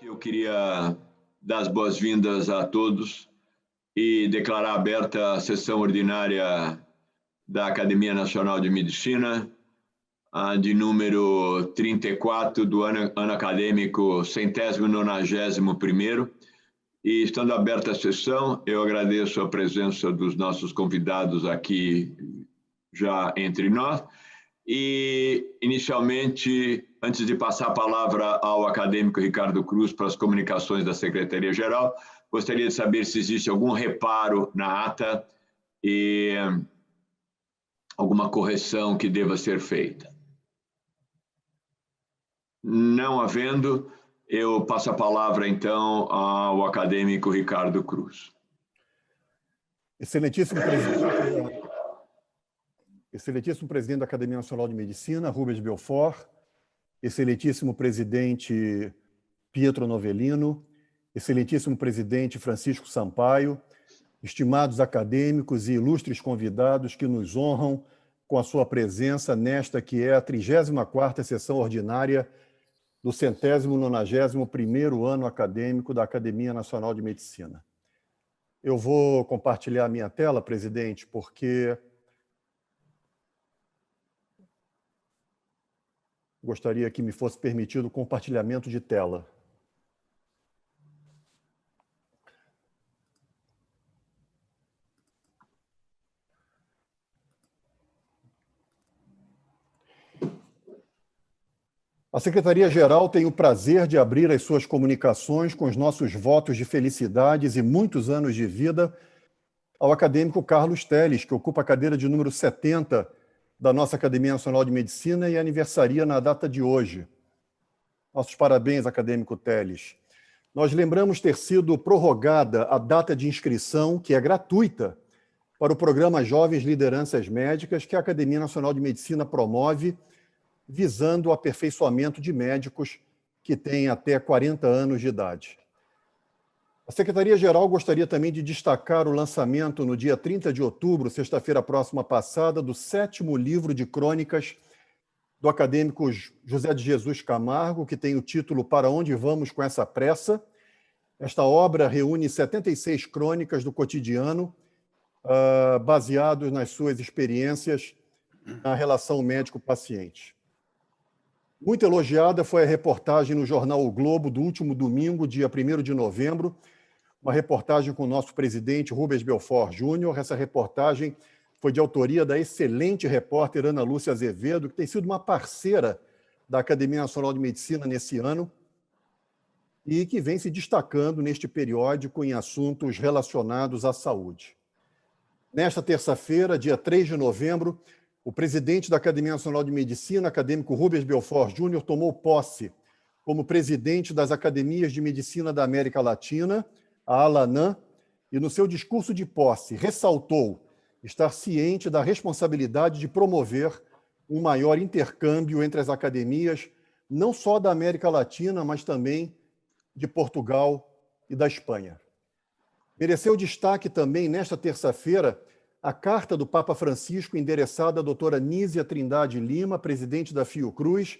Eu queria dar as boas-vindas a todos e declarar aberta a sessão ordinária da Academia Nacional de Medicina, de número 34 do ano acadêmico 191º. E, estando aberta a sessão, eu agradeço a presença dos nossos convidados aqui já entre nós. E, inicialmente, antes de passar a palavra ao acadêmico Ricardo Cruz para as comunicações da Secretaria-Geral, gostaria de saber se existe algum reparo na ata e alguma correção que deva ser feita. Não havendo, eu passo a palavra, então, ao acadêmico Ricardo Cruz. Excelentíssimo presidente da Academia Nacional de Medicina, Rubens Belfort, excelentíssimo presidente Pietro Novellino, excelentíssimo presidente Francisco Sampaio, estimados acadêmicos e ilustres convidados que nos honram com a sua presença nesta que é a 34ª sessão ordinária do 191º ano acadêmico da Academia Nacional de Medicina. Eu vou compartilhar a minha tela, presidente, porque gostaria que me fosse permitido o compartilhamento de tela. A Secretaria-Geral tem o prazer de abrir as suas comunicações com os nossos votos de felicidades e muitos anos de vida ao acadêmico Carlos Telles, que ocupa a cadeira de número 70 da nossa Academia Nacional de Medicina e aniversaria na data de hoje. Nossos parabéns, acadêmico Telles. Nós lembramos ter sido prorrogada a data de inscrição, que é gratuita, para o programa Jovens Lideranças Médicas, que a Academia Nacional de Medicina promove, visando o aperfeiçoamento de médicos que têm até 40 anos de idade. A Secretaria-Geral gostaria também de destacar o lançamento, no dia 30 de outubro, sexta-feira próxima passada, do 7º livro de crônicas do acadêmico José de Jesus Camargo, que tem o título Para Onde Vamos com Essa Pressa. Esta obra reúne 76 crônicas do cotidiano, baseados nas suas experiências na relação médico-paciente. Muito elogiada foi a reportagem no jornal O Globo do último domingo, dia 1º de novembro, uma reportagem com o nosso presidente Rubens Belfort Júnior. Essa reportagem foi de autoria da excelente repórter Ana Lúcia Azevedo, que tem sido uma parceira da Academia Nacional de Medicina nesse ano e que vem se destacando neste periódico em assuntos relacionados à saúde. Nesta terça-feira, dia 3 de novembro, o presidente da Academia Nacional de Medicina, acadêmico Rubens Belfort Júnior, tomou posse como presidente das Academias de Medicina da América Latina, a ALANAM, e no seu discurso de posse ressaltou estar ciente da responsabilidade de promover um maior intercâmbio entre as academias, não só da América Latina, mas também de Portugal e da Espanha. Mereceu destaque também, nesta terça-feira, a carta do Papa Francisco endereçada à doutora Nízia Trindade Lima, presidente da Fiocruz,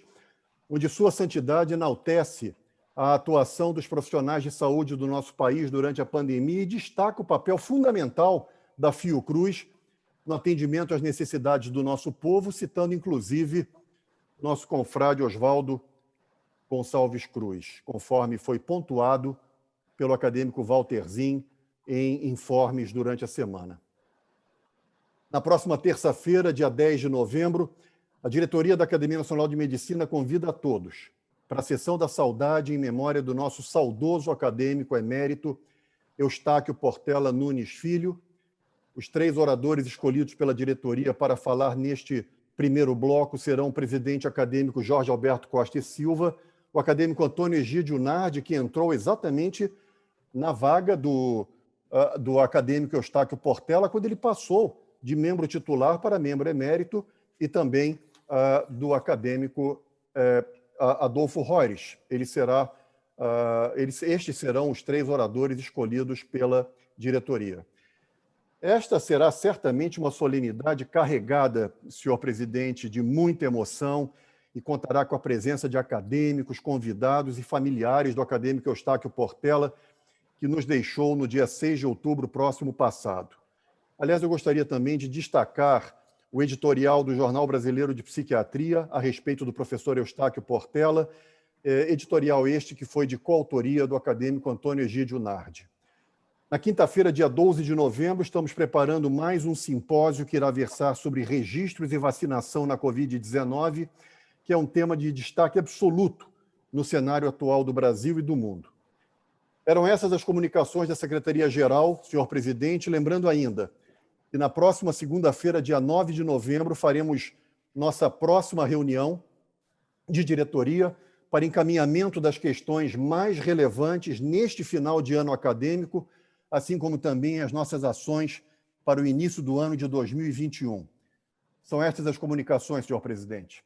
onde Sua Santidade enaltece a atuação dos profissionais de saúde do nosso país durante a pandemia e destaca o papel fundamental da Fiocruz no atendimento às necessidades do nosso povo, citando, inclusive, nosso confrade Oswaldo Gonçalves Cruz, conforme foi pontuado pelo acadêmico Walter Zin em informes durante a semana. Na próxima terça-feira, dia 10 de novembro, a diretoria da Academia Nacional de Medicina convida a todos para a sessão da saudade em memória do nosso saudoso acadêmico emérito Eustáquio Portela Nunes Filho. Os 3 oradores escolhidos pela diretoria para falar neste primeiro bloco serão o presidente acadêmico Jorge Alberto Costa e Silva, o acadêmico Antônio Egídio Nardi, que entrou exatamente na vaga do acadêmico Eustáquio Portela, quando ele passou de membro titular para membro emérito, e também do acadêmico Adolfo Roires. Estes serão os 3 oradores escolhidos pela diretoria. Esta será certamente uma solenidade carregada, senhor presidente, de muita emoção e contará com a presença de acadêmicos, convidados e familiares do acadêmico Eustáquio Portela, que nos deixou no dia 6 de outubro próximo passado. Aliás, eu gostaria também de destacar o editorial do Jornal Brasileiro de Psiquiatria a respeito do professor Eustáquio Portela, editorial este que foi de coautoria do acadêmico Antônio Egídio Nardi. Na quinta-feira, dia 12 de novembro, estamos preparando mais um simpósio que irá versar sobre registros e vacinação na Covid-19, que é um tema de destaque absoluto no cenário atual do Brasil e do mundo. Eram essas as comunicações da Secretaria-Geral, senhor presidente, lembrando ainda que na próxima segunda-feira, dia 9 de novembro, faremos nossa próxima reunião de diretoria para encaminhamento das questões mais relevantes neste final de ano acadêmico, assim como também as nossas ações para o início do ano de 2021. São estas as comunicações, senhor presidente.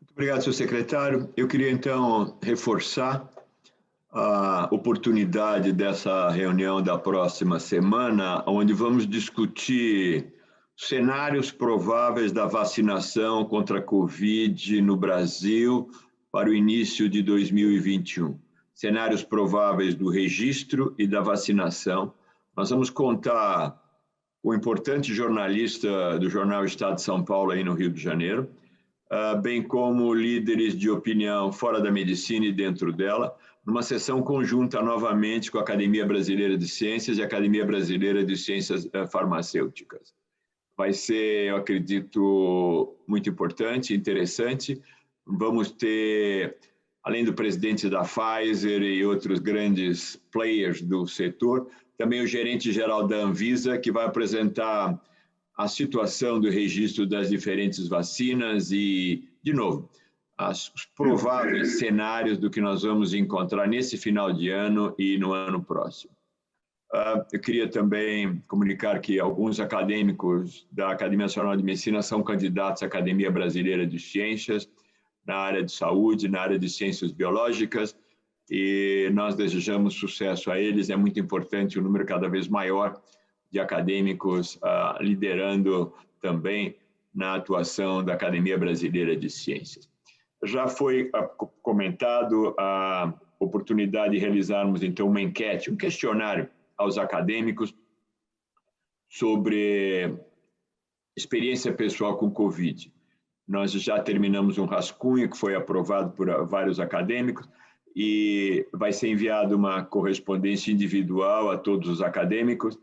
Muito obrigado, senhor secretário. Eu queria, então, reforçar a oportunidade dessa reunião da próxima semana, onde vamos discutir cenários prováveis da vacinação contra a Covid no Brasil para o início de 2021. Cenários prováveis do registro e da vacinação. Nós vamos contar com um importante jornalista do jornal Estado de São Paulo, aí no Rio de Janeiro, bem como líderes de opinião fora da medicina e dentro dela, numa sessão conjunta novamente com a Academia Brasileira de Ciências e a Academia Brasileira de Ciências Farmacêuticas. Vai ser, eu acredito, muito importante, interessante. Vamos ter, além do presidente da Pfizer e outros grandes players do setor, também o gerente-geral da Anvisa, que vai apresentar a situação do registro das diferentes vacinas e, de novo, os prováveis cenários do que nós vamos encontrar nesse final de ano e no ano próximo. Eu queria também comunicar que alguns acadêmicos da Academia Nacional de Medicina são candidatos à Academia Brasileira de Ciências, na área de saúde, na área de ciências biológicas, e nós desejamos sucesso a eles. É muito importante o número cada vez maior de acadêmicos liderando também na atuação da Academia Brasileira de Ciências. Já foi comentado a oportunidade de realizarmos, então, uma enquete, um questionário aos acadêmicos sobre experiência pessoal com Covid. Nós já terminamos um rascunho que foi aprovado por vários acadêmicos e vai ser enviada uma correspondência individual a todos os acadêmicos,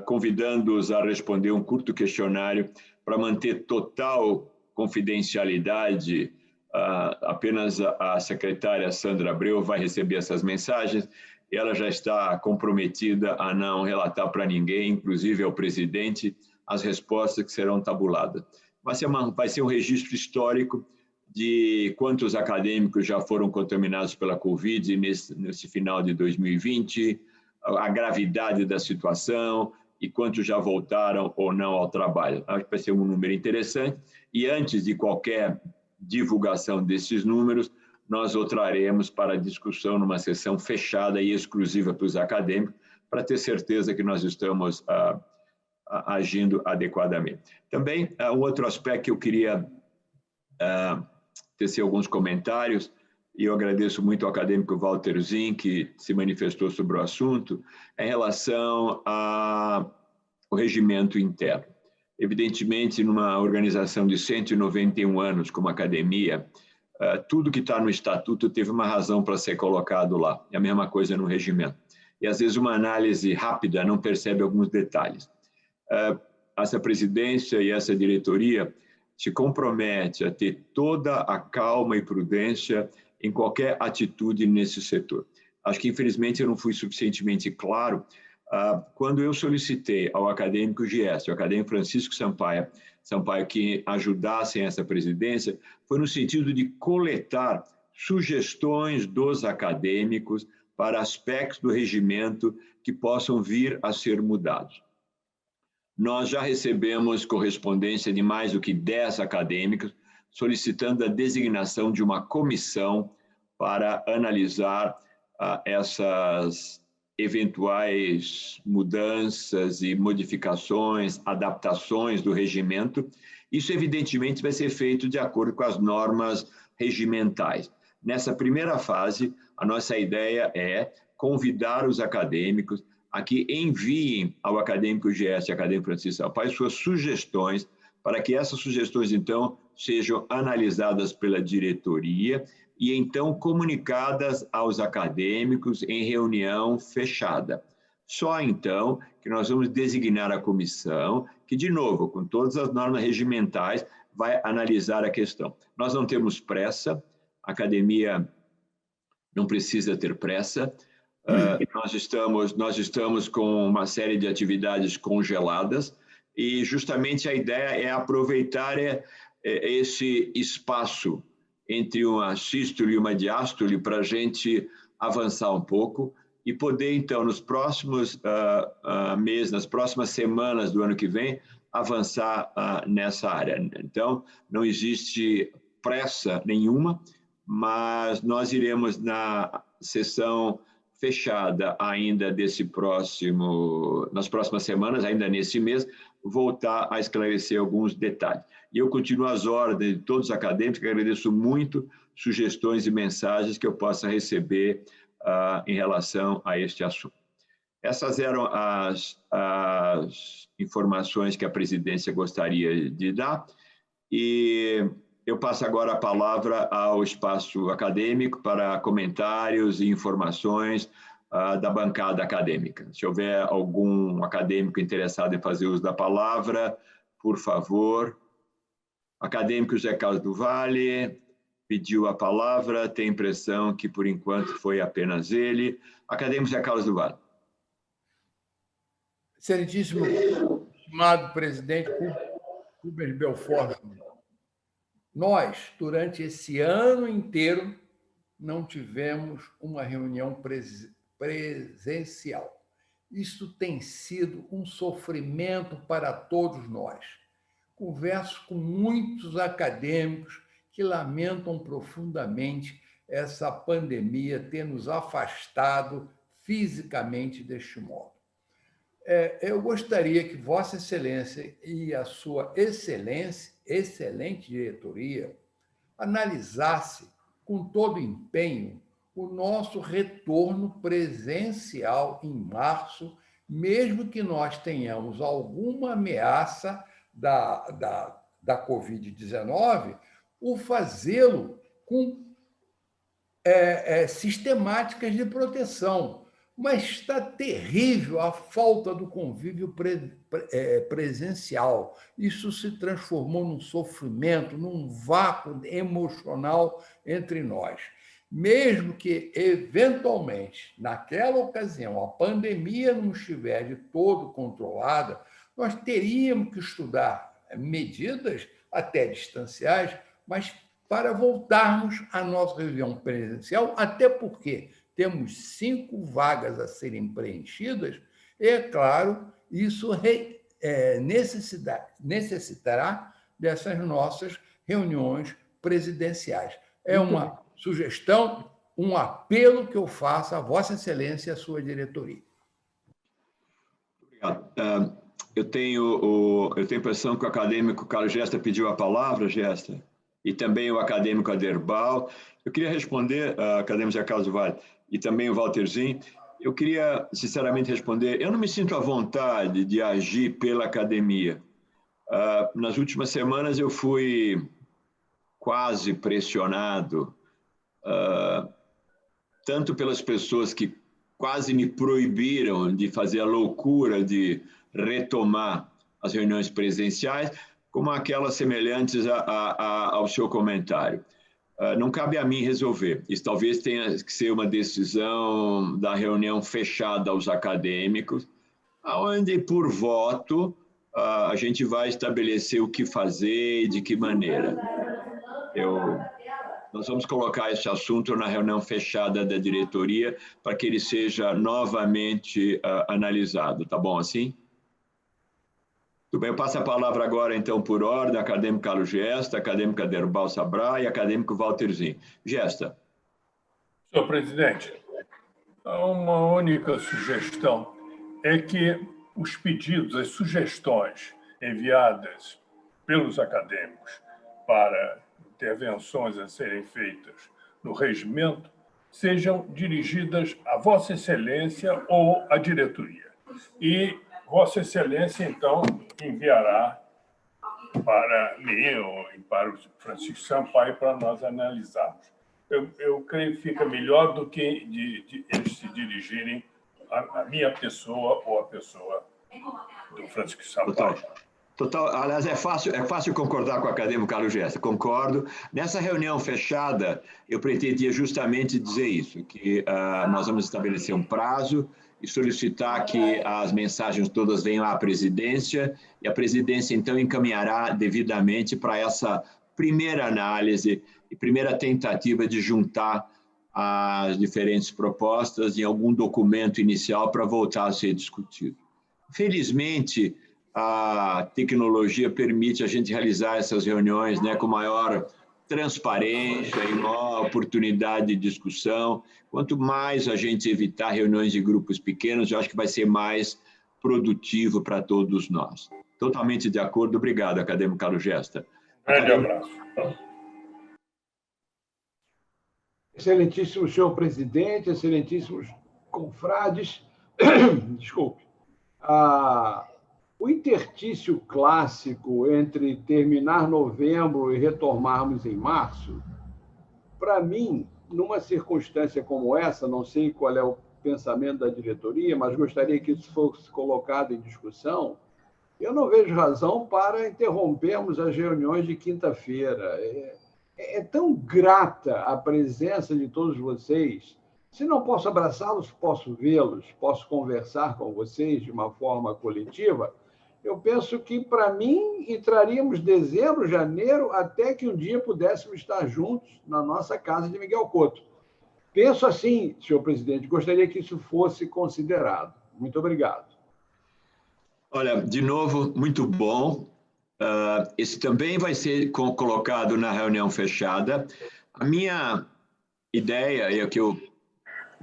convidando-os a responder um curto questionário para manter total confidencialidade. Apenas a secretária Sandra Abreu vai receber essas mensagens. Ela já está comprometida a não relatar para ninguém, inclusive ao presidente, as respostas que serão tabuladas. Vai ser um registro histórico de quantos acadêmicos já foram contaminados pela Covid nesse final de 2020, a gravidade da situação e quantos já voltaram ou não ao trabalho. Acho que vai ser um número interessante. E antes de qualquer divulgação desses números, nós o traremos para discussão numa sessão fechada e exclusiva para os acadêmicos, para ter certeza que nós estamos agindo adequadamente. Também, um outro aspecto que eu queria tecer alguns comentários, e eu agradeço muito ao acadêmico Walter Zin, que se manifestou sobre o assunto, em relação ao regimento interno. Evidentemente, numa organização de 191 anos como a academia, tudo que está no estatuto teve uma razão para ser colocado lá. É a mesma coisa no regimento. E, às vezes, uma análise rápida não percebe alguns detalhes. Essa presidência e essa diretoria se compromete a ter toda a calma e prudência em qualquer atitude nesse setor. Acho que, infelizmente, eu não fui suficientemente claro quando eu solicitei ao acadêmico Gieste, ao acadêmico Francisco Sampaio, que ajudassem essa presidência, foi no sentido de coletar sugestões dos acadêmicos para aspectos do regimento que possam vir a ser mudados. Nós já recebemos correspondência de mais do que 10 acadêmicos solicitando a designação de uma comissão para analisar essas eventuais mudanças e modificações, adaptações do regimento, Isso, evidentemente, vai ser feito de acordo com as normas regimentais. Nessa primeira fase, a nossa ideia é convidar os acadêmicos a que enviem ao acadêmico Giesta e acadêmico Francisco Sampaio suas sugestões, para que essas sugestões, então, sejam analisadas pela diretoria e, então, comunicadas aos acadêmicos em reunião fechada. Só, então, que nós vamos designar a comissão, que, de novo, com todas as normas regimentais, vai analisar a questão. Nós não temos pressa, a academia não precisa ter pressa, nós estamos com uma série de atividades congeladas e justamente a ideia é aproveitar esse espaço entre uma sístole e uma diástole para a gente avançar um pouco e poder, então, nos próximos meses, nas próximas semanas do ano que vem, avançar nessa área. Então, não existe pressa nenhuma, mas nós iremos na sessão fechada ainda nas próximas semanas, ainda nesse mês, voltar a esclarecer alguns detalhes. E eu continuo às ordens de todos os acadêmicos, agradeço muito sugestões e mensagens que eu possa receber em relação a este assunto. Essas eram as informações que a presidência gostaria de dar e eu passo agora a palavra ao espaço acadêmico para comentários e informações da bancada acadêmica. Se houver algum acadêmico interessado em fazer uso da palavra, por favor. Acadêmico José Carlos do Vale pediu a palavra, tem a impressão que, por enquanto, foi apenas ele. Acadêmico José Carlos do Vale. Excelentíssimo, estimado presidente Rubens Belfort Júnior, nós, durante esse ano inteiro, não tivemos uma reunião presencial. Isso tem sido um sofrimento para todos nós. Converso com muitos acadêmicos que lamentam profundamente essa pandemia ter nos afastado fisicamente deste modo. Eu gostaria que Vossa Excelência e a sua excelente diretoria analisasse com todo empenho o nosso retorno presencial em março, mesmo que nós tenhamos alguma ameaça da Covid-19, o fazê-lo com sistemáticas de proteção. Mas está terrível a falta do convívio presencial. Isso se transformou num sofrimento, num vácuo emocional entre nós. Mesmo que, eventualmente, naquela ocasião, a pandemia não estiver de todo controlada, nós teríamos que estudar medidas até distanciais, mas para voltarmos à nossa reunião presencial, até porque temos 5 vagas a serem preenchidas, e, é claro, isso necessitará dessas nossas reuniões presidenciais. É uma sugestão, um apelo que eu faço a Vossa Excelência e à sua diretoria. Obrigado. Eu tenho a impressão que o acadêmico Carlos Gesta pediu a palavra, Gesta, e também o acadêmico Aderbal. Eu queria responder, acadêmico José Carlos do Vale, e também o Walterzinho. Eu queria, sinceramente, responder. Eu não me sinto à vontade de agir pela academia. Nas últimas semanas, eu fui quase pressionado, tanto pelas pessoas que quase me proibiram de fazer a loucura de retomar as reuniões presenciais, como aquelas semelhantes ao seu comentário. Não cabe a mim resolver. Isso talvez tenha que ser uma decisão da reunião fechada aos acadêmicos, onde, por voto, a gente vai estabelecer o que fazer e de que maneira. Nós vamos colocar esse assunto na reunião fechada da diretoria para que ele seja novamente analisado. Tá bom assim? Tudo bem, eu passo a palavra agora, então, por ordem, acadêmico Carlos Gesta, acadêmico Aderbal Sabra e acadêmico Walterzinho. Gesta. Senhor presidente, uma única sugestão é que os pedidos, as sugestões enviadas pelos acadêmicos para intervenções a serem feitas no regimento sejam dirigidas a Vossa Excelência ou à diretoria. E Vossa Excelência, então, enviará para mim ou para o Francisco Sampaio para nós analisarmos. Eu creio que fica melhor do que eles se dirigirem à minha pessoa ou à pessoa do Francisco Sampaio. Total. Aliás, é fácil concordar com o acadêmico Carlos Gesta, concordo. Nessa reunião fechada, eu pretendia justamente dizer isso, que nós vamos estabelecer um prazo e solicitar que as mensagens todas venham à presidência, e a presidência, então, encaminhará devidamente para essa primeira análise e primeira tentativa de juntar as diferentes propostas em algum documento inicial para voltar a ser discutido. Felizmente, a tecnologia permite a gente realizar essas reuniões, né, com maior transparência e maior oportunidade de discussão. Quanto mais a gente evitar reuniões de grupos pequenos, eu acho que vai ser mais produtivo para todos nós. Totalmente de acordo. Obrigado, acadêmico Carlos Gesta. Grande abraço. Excelentíssimo senhor presidente, excelentíssimos confrades, desculpe. O interstício clássico entre terminar novembro e retomarmos em março, para mim, numa circunstância como essa, não sei qual é o pensamento da diretoria, mas gostaria que isso fosse colocado em discussão, eu não vejo razão para interrompermos as reuniões de quinta-feira. É tão grata a presença de todos vocês. Se não posso abraçá-los, posso vê-los, posso conversar com vocês de uma forma coletiva. Eu penso que, para mim, entraríamos dezembro, janeiro, até que um dia pudéssemos estar juntos na nossa casa de Miguel Couto. Penso assim, senhor presidente, gostaria que isso fosse considerado. Muito obrigado. Olha, de novo, muito bom. Esse também vai ser colocado na reunião fechada. A minha ideia é que eu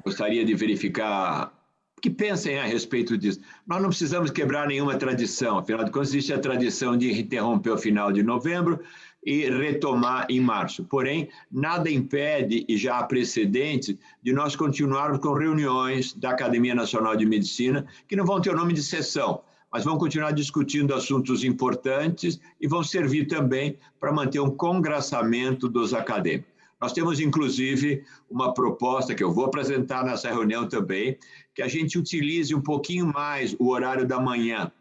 gostaria de verificar o que pensem a respeito disso. Nós não precisamos quebrar nenhuma tradição, afinal de contas, existe a tradição de interromper o final de novembro e retomar em março. Porém, nada impede, e já há precedentes, de nós continuarmos com reuniões da Academia Nacional de Medicina, que não vão ter o nome de sessão, mas vão continuar discutindo assuntos importantes e vão servir também para manter um congraçamento dos acadêmicos. Nós temos, inclusive, uma proposta que eu vou apresentar nessa reunião também, que a gente utilize um pouquinho mais o horário da manhã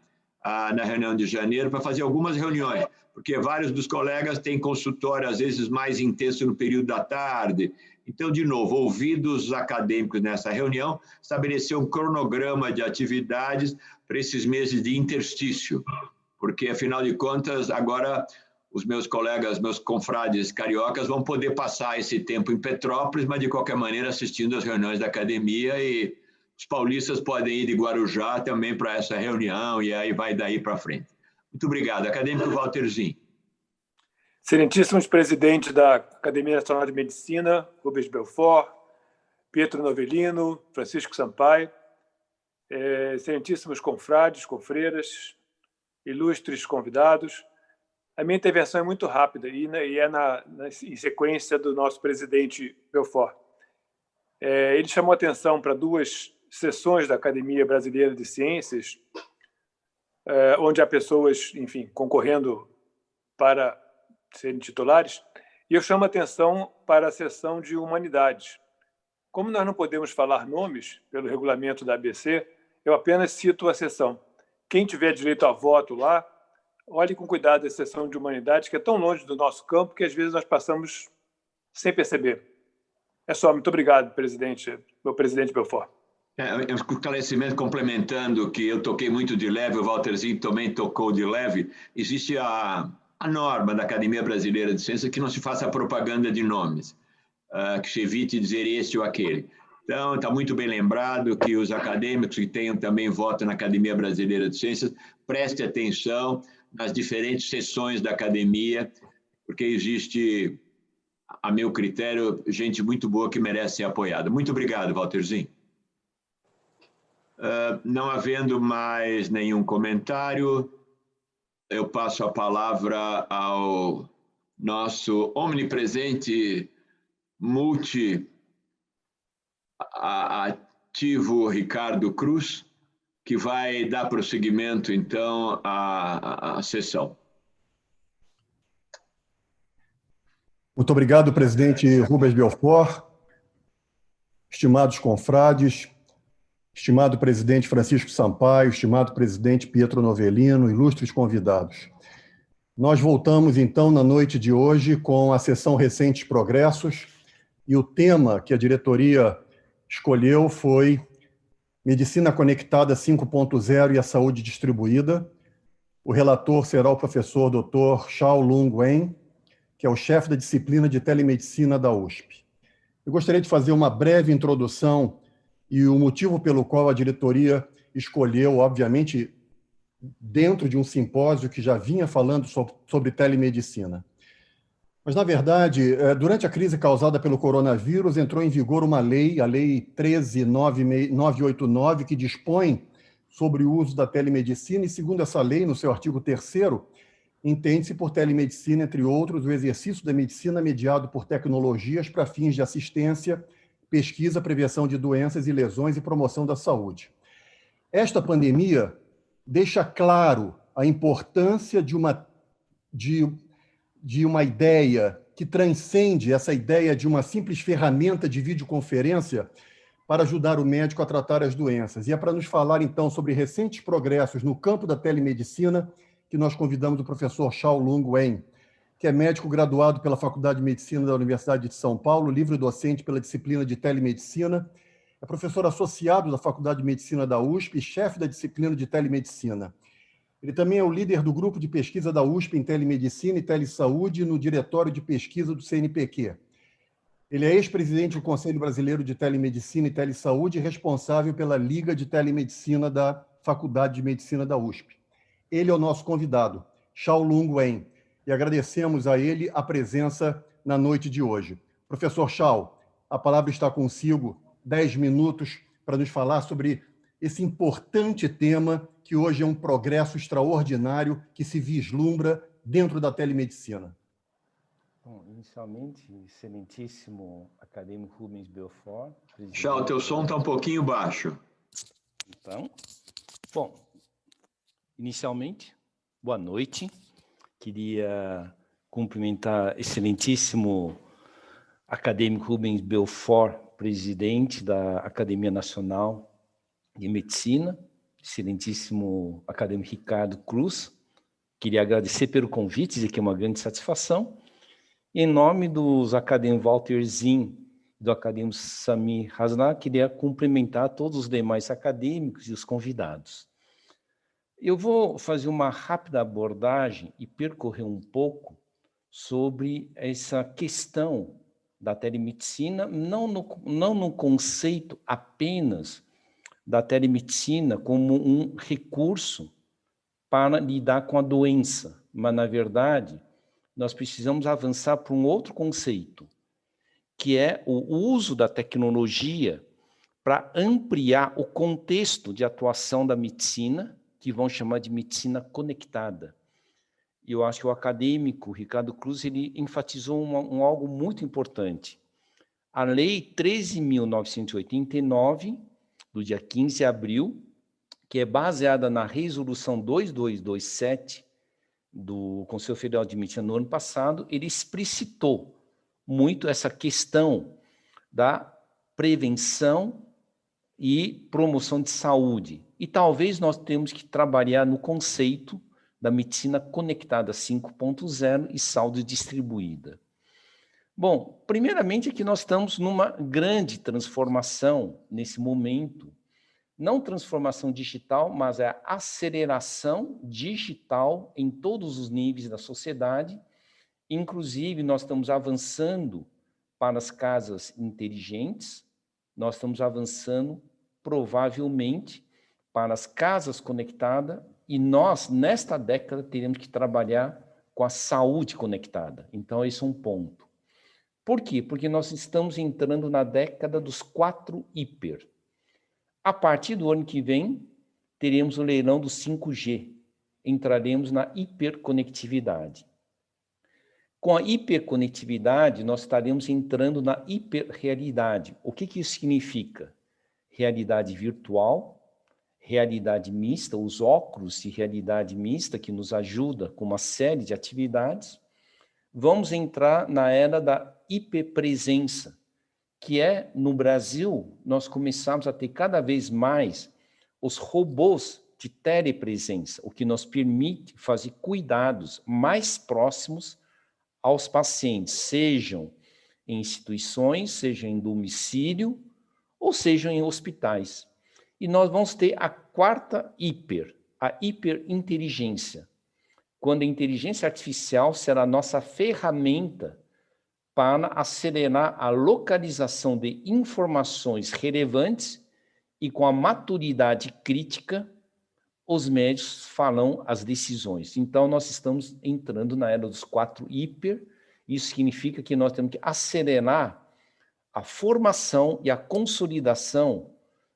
na reunião de janeiro para fazer algumas reuniões, porque vários dos colegas têm consultório, às vezes, mais intenso no período da tarde. Então, de novo, ouvidos acadêmicos nessa reunião, estabelecer um cronograma de atividades para esses meses de interstício, porque, afinal de contas, agora os meus colegas, meus confrades cariocas vão poder passar esse tempo em Petrópolis, mas, de qualquer maneira, assistindo às reuniões da academia, e os paulistas podem ir de Guarujá também para essa reunião, e aí vai daí para frente. Muito obrigado. Acadêmico Walterzinho. Excelentíssimos presidentes da Academia Nacional de Medicina, Rubens Belfort, Pietro Novellino, Francisco Sampaio, excelentíssimos confrades, confreiras, ilustres convidados, a minha intervenção é muito rápida e é em sequência do nosso presidente Belfort. Ele chamou atenção para 2 sessões da Academia Brasileira de Ciências, onde há pessoas, enfim, concorrendo para serem titulares, e eu chamo atenção para a sessão de Humanidades. Como nós não podemos falar nomes pelo regulamento da ABC, eu apenas cito a sessão. Quem tiver direito a voto lá, olhe com cuidado a sessão de Humanidades, que é tão longe do nosso campo que às vezes nós passamos sem perceber. É só. Muito obrigado, presidente, meu presidente Belfort. Um esclarecimento complementando, que eu toquei muito de leve, o Walterzinho também tocou de leve. Existe a norma da Academia Brasileira de Ciências que não se faça propaganda de nomes, que se evite dizer este ou aquele. Então, está muito bem lembrado que os acadêmicos que tenham também voto na Academia Brasileira de Ciências prestem atenção nas diferentes sessões da academia, porque existe, a meu critério, gente muito boa que merece ser apoiada. Muito obrigado, Walterzinho. Não havendo mais nenhum comentário, eu passo a palavra ao nosso omnipresente, multi-ativo Ricardo Cruz, que vai dar prosseguimento, então, à sessão. Muito obrigado, presidente Rubens Belfort, estimados confrades, estimado presidente Francisco Sampaio, estimado presidente Pietro Novellino, ilustres convidados. Nós voltamos, então, na noite de hoje com a sessão Recentes Progressos, e o tema que a diretoria escolheu foi Medicina Conectada 5.0 e a Saúde Distribuída. O relator será o professor Dr. Xiaolong Wen, que é o chefe da disciplina de telemedicina da USP. Eu gostaria de fazer uma breve introdução e o motivo pelo qual a diretoria escolheu, obviamente, dentro de um simpósio que já vinha falando sobre telemedicina. Mas, na verdade, durante a crise causada pelo coronavírus, entrou em vigor uma lei, a Lei 13.989, que dispõe sobre o uso da telemedicina, e, segundo essa lei, no seu artigo 3º, entende-se por telemedicina, entre outros, o exercício da medicina mediado por tecnologias para fins de assistência, pesquisa, prevenção de doenças e lesões e promoção da saúde. Esta pandemia deixa claro a importância de uma ideia que transcende essa ideia de uma simples ferramenta de videoconferência para ajudar o médico a tratar as doenças. E é para nos falar, então, sobre recentes progressos no campo da telemedicina que nós convidamos o professor Xiaolong Wen, que é médico graduado pela Faculdade de Medicina da Universidade de São Paulo, livre docente pela disciplina de telemedicina, é professor associado da Faculdade de Medicina da USP e chefe da disciplina de telemedicina. Ele também é o líder do grupo de pesquisa da USP em telemedicina e telesaúde no diretório de pesquisa do CNPq. Ele é ex-presidente do Conselho Brasileiro de Telemedicina e Telesaúde e responsável pela Liga de Telemedicina da Faculdade de Medicina da USP. Ele é o nosso convidado, Xiaolong Wen, e agradecemos a ele a presença na noite de hoje. Professor Xiao, a palavra está consigo, 10 minutos para nos falar sobre esse importante tema que hoje é um progresso extraordinário que se vislumbra dentro da telemedicina. Bom, inicialmente, excelentíssimo acadêmico Rubens Belfort. Xiao, teu som está um pouquinho baixo. Então, bom, inicialmente, boa noite. Queria cumprimentar excelentíssimo acadêmico Rubens Belfort, presidente da Academia Nacional de Medicina, excelentíssimo acadêmico Ricardo Cruz. Queria agradecer pelo convite, dizer que é uma grande satisfação. Em nome dos acadêmicos Walter Zinn e do acadêmico Samir Hasna, queria cumprimentar todos os demais acadêmicos e os convidados. Eu vou fazer uma rápida abordagem e percorrer um pouco sobre essa questão da telemedicina, não no conceito apenas da telemedicina como um recurso para lidar com a doença, mas, na verdade, nós precisamos avançar para um outro conceito, que é o uso da tecnologia para ampliar o contexto de atuação da medicina, que vão chamar de medicina conectada. Eu acho que o acadêmico Ricardo Cruz ele enfatizou algo muito importante. A Lei 13.989, do dia 15 de abril, que é baseada na Resolução 2227 do Conselho Federal de Medicina no ano passado, ele explicitou muito essa questão da prevenção e promoção de saúde. E talvez nós temos que trabalhar no conceito da medicina conectada 5.0 e saúde distribuída. Bom, primeiramente é que nós estamos numa grande transformação nesse momento, não transformação digital, mas é a aceleração digital em todos os níveis da sociedade. Inclusive, nós estamos avançando para as casas inteligentes, nós estamos avançando, provavelmente, para as casas conectadas, e nós, nesta década, teremos que trabalhar com a saúde conectada. Então, esse é um ponto. Por quê? Porque nós estamos entrando na década dos 4 hiper. A partir do ano que vem, teremos o leilão do 5G. entraremos na hiperconectividade. Com a hiperconectividade, nós estaremos entrando na hiperrealidade. O que isso significa? Realidade virtual, realidade mista, os óculos de realidade mista que nos ajuda com uma série de atividades. Vamos entrar na era da hiperpresença, que é, no Brasil, nós começamos a ter cada vez mais os robôs de telepresença, o que nos permite fazer cuidados mais próximos aos pacientes, sejam em instituições, sejam em domicílio, ou sejam em hospitais. E nós vamos ter a quarta hiper, a hiperinteligência, quando a inteligência artificial será a nossa ferramenta para acelerar a localização de informações relevantes e com a maturidade crítica, os médicos farão as decisões. Então, nós estamos entrando na era dos 4 hiper. Isso significa que nós temos que acelerar a formação e a consolidação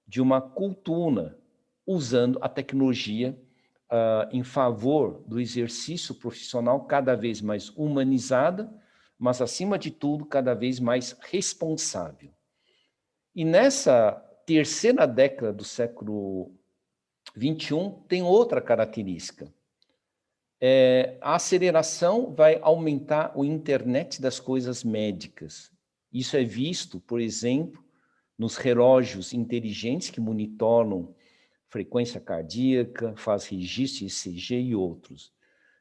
de uma cultura usando a tecnologia em favor do exercício profissional cada vez mais humanizada, mas, acima de tudo, cada vez mais responsável. E nessa terceira década do século 21 tem outra característica. A aceleração vai aumentar a internet das coisas médicas. Isso é visto, por exemplo, nos relógios inteligentes que monitoram frequência cardíaca, faz registro de ECG e outros.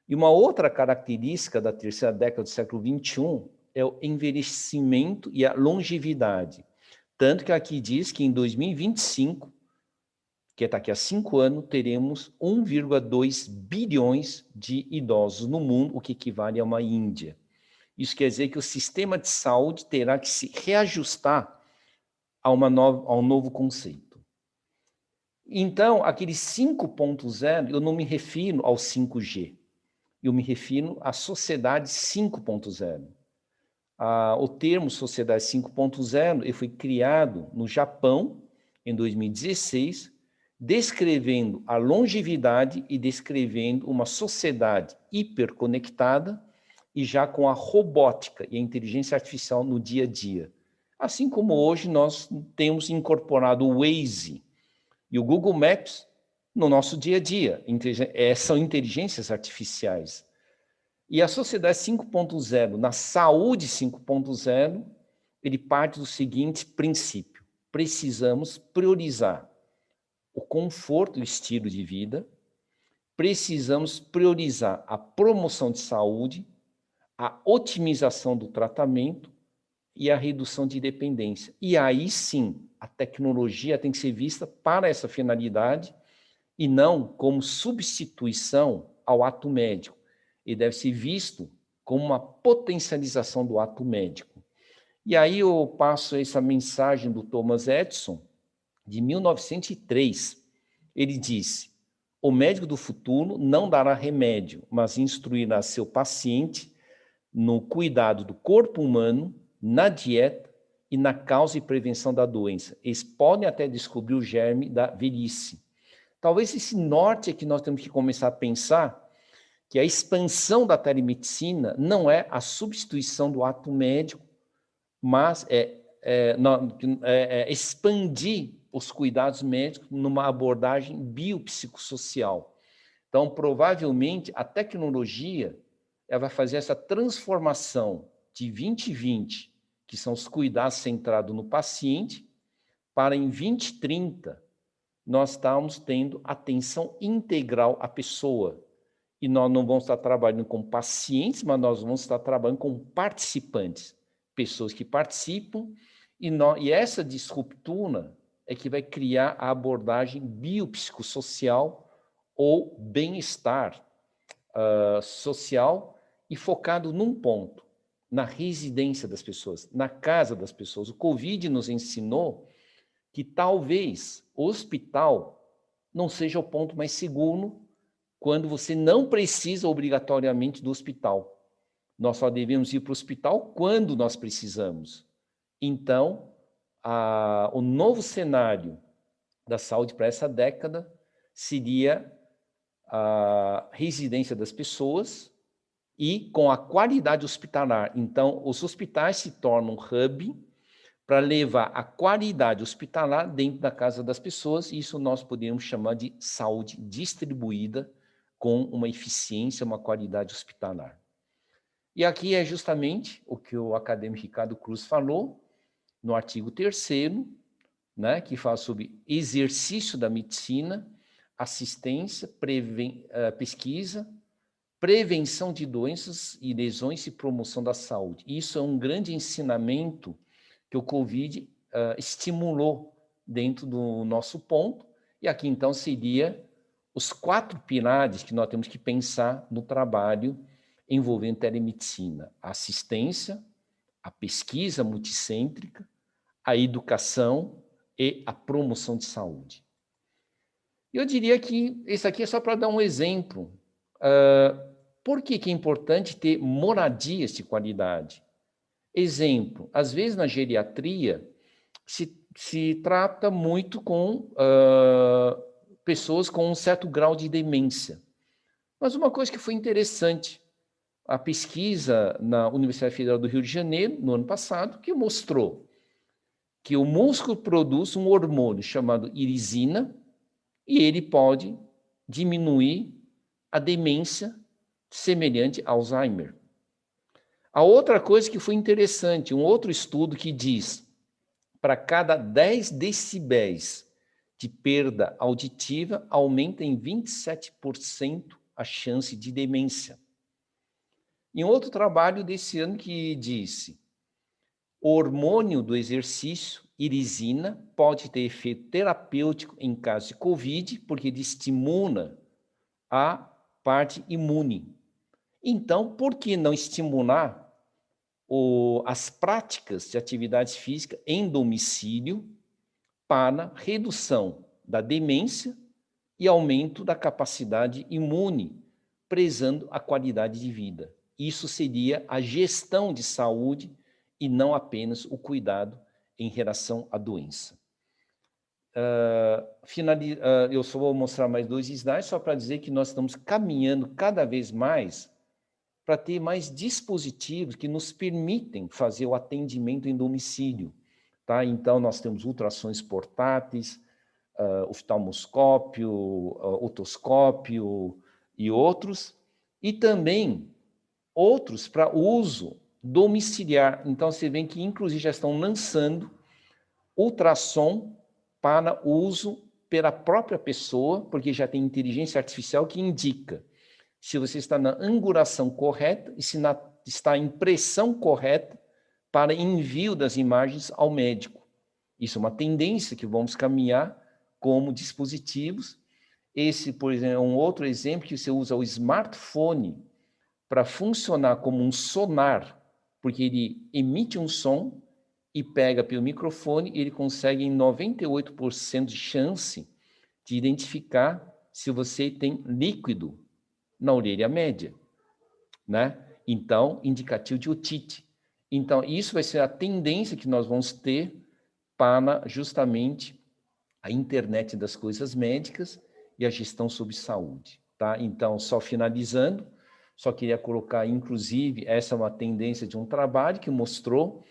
E uma outra característica da terceira década do século 21 é o envelhecimento e a longevidade. Tanto que aqui diz que em 2025, que está aqui há 5 anos, teremos 1,2 bilhões de idosos no mundo, o que equivale a uma Índia. Isso quer dizer que o sistema de saúde terá que se reajustar a um novo conceito. Então, aquele 5.0, eu não me refiro ao 5G, eu me refiro à sociedade 5.0. O termo sociedade 5.0 ele foi criado no Japão, em 2016, descrevendo a longevidade e descrevendo uma sociedade hiperconectada e já com a robótica e a inteligência artificial no dia a dia. Assim como hoje nós temos incorporado o Waze e o Google Maps no nosso dia a dia. São inteligências artificiais. E a sociedade 5.0, na saúde 5.0, ele parte do seguinte princípio: precisamos priorizar o conforto e o estilo de vida, precisamos priorizar a promoção de saúde, a otimização do tratamento e a redução de dependência. E aí sim, a tecnologia tem que ser vista para essa finalidade e não como substituição ao ato médico. Ele deve ser visto como uma potencialização do ato médico. E aí eu passo essa mensagem do Thomas Edison, de 1903. Ele disse: o médico do futuro não dará remédio, mas instruirá seu paciente no cuidado do corpo humano, na dieta e na causa e prevenção da doença. Eles podem até descobrir o germe da velhice. Talvez esse norte é que nós temos que começar a pensar, que a expansão da telemedicina não é a substituição do ato médico, mas expandir os cuidados médicos numa abordagem biopsicossocial. Então, provavelmente, a tecnologia ela vai fazer essa transformação de 2020, que são os cuidados centrados no paciente, para em 2030, nós estamos tendo atenção integral à pessoa. E nós não vamos estar trabalhando com pacientes, mas nós vamos estar trabalhando com participantes, pessoas que participam, e essa disruptura é que vai criar a abordagem biopsicossocial ou bem-estar social e focado num ponto, na residência das pessoas, na casa das pessoas. O Covid nos ensinou que talvez o hospital não seja o ponto mais seguro quando você não precisa obrigatoriamente do hospital. Nós só devemos ir para o hospital quando nós precisamos. Então, o novo cenário da saúde para essa década seria a residência das pessoas e com a qualidade hospitalar. Então, os hospitais se tornam um hub para levar a qualidade hospitalar dentro da casa das pessoas, e isso nós podemos chamar de saúde distribuída, com uma eficiência, uma qualidade hospitalar. E aqui é justamente o que o acadêmico Ricardo Cruz falou, no artigo 3º, né, que fala sobre exercício da medicina, assistência, pesquisa, prevenção de doenças e lesões e promoção da saúde. Isso é um grande ensinamento que o Covid estimulou dentro do nosso ponto, e aqui então seria os 4 pilares que nós temos que pensar no trabalho envolvendo telemedicina: a assistência, a pesquisa multicêntrica, a educação e a promoção de saúde. Eu diria que esse aqui é só para dar um exemplo. Por que é importante ter moradias de qualidade? Exemplo, às vezes na geriatria se trata muito com pessoas com um certo grau de demência. Mas uma coisa que foi interessante, a pesquisa na Universidade Federal do Rio de Janeiro, no ano passado, que mostrou que o músculo produz um hormônio chamado irisina e ele pode diminuir a demência semelhante a Alzheimer. A outra coisa que foi interessante, um outro estudo que diz, para cada 10 decibéis de perda auditiva, aumenta em 27% a chance de demência. E um outro trabalho desse ano que disse, o hormônio do exercício, irisina, pode ter efeito terapêutico em caso de Covid, porque ele estimula a parte imune. Então, por que não estimular as práticas de atividade física em domicílio para redução da demência e aumento da capacidade imune, prezando a qualidade de vida? Isso seria a gestão de saúde e não apenas o cuidado em relação à doença. Eu só vou mostrar mais 2 slides, só para dizer que nós estamos caminhando cada vez mais para ter mais dispositivos que nos permitem fazer o atendimento em domicílio. Tá? Então, nós temos ultrassons portáteis, oftalmoscópio, otoscópio e outros, e também outros para uso domiciliar. Então, você vê que, inclusive, já estão lançando ultrassom para uso pela própria pessoa, porque já tem inteligência artificial que indica se você está na angulação correta e se está em pressão correta para envio das imagens ao médico. Isso é uma tendência que vamos caminhar como dispositivos. Esse, por exemplo, é um outro exemplo que você usa o smartphone para funcionar como um sonar, porque ele emite um som e pega pelo microfone e ele consegue em 98% de chance de identificar se você tem líquido na orelha média, né? Então, indicativo de otite. Então, isso vai ser a tendência que nós vamos ter para justamente a internet das coisas médicas e a gestão sobre saúde, tá? Então, só finalizando, só queria colocar, inclusive, essa é uma tendência de um trabalho que mostrou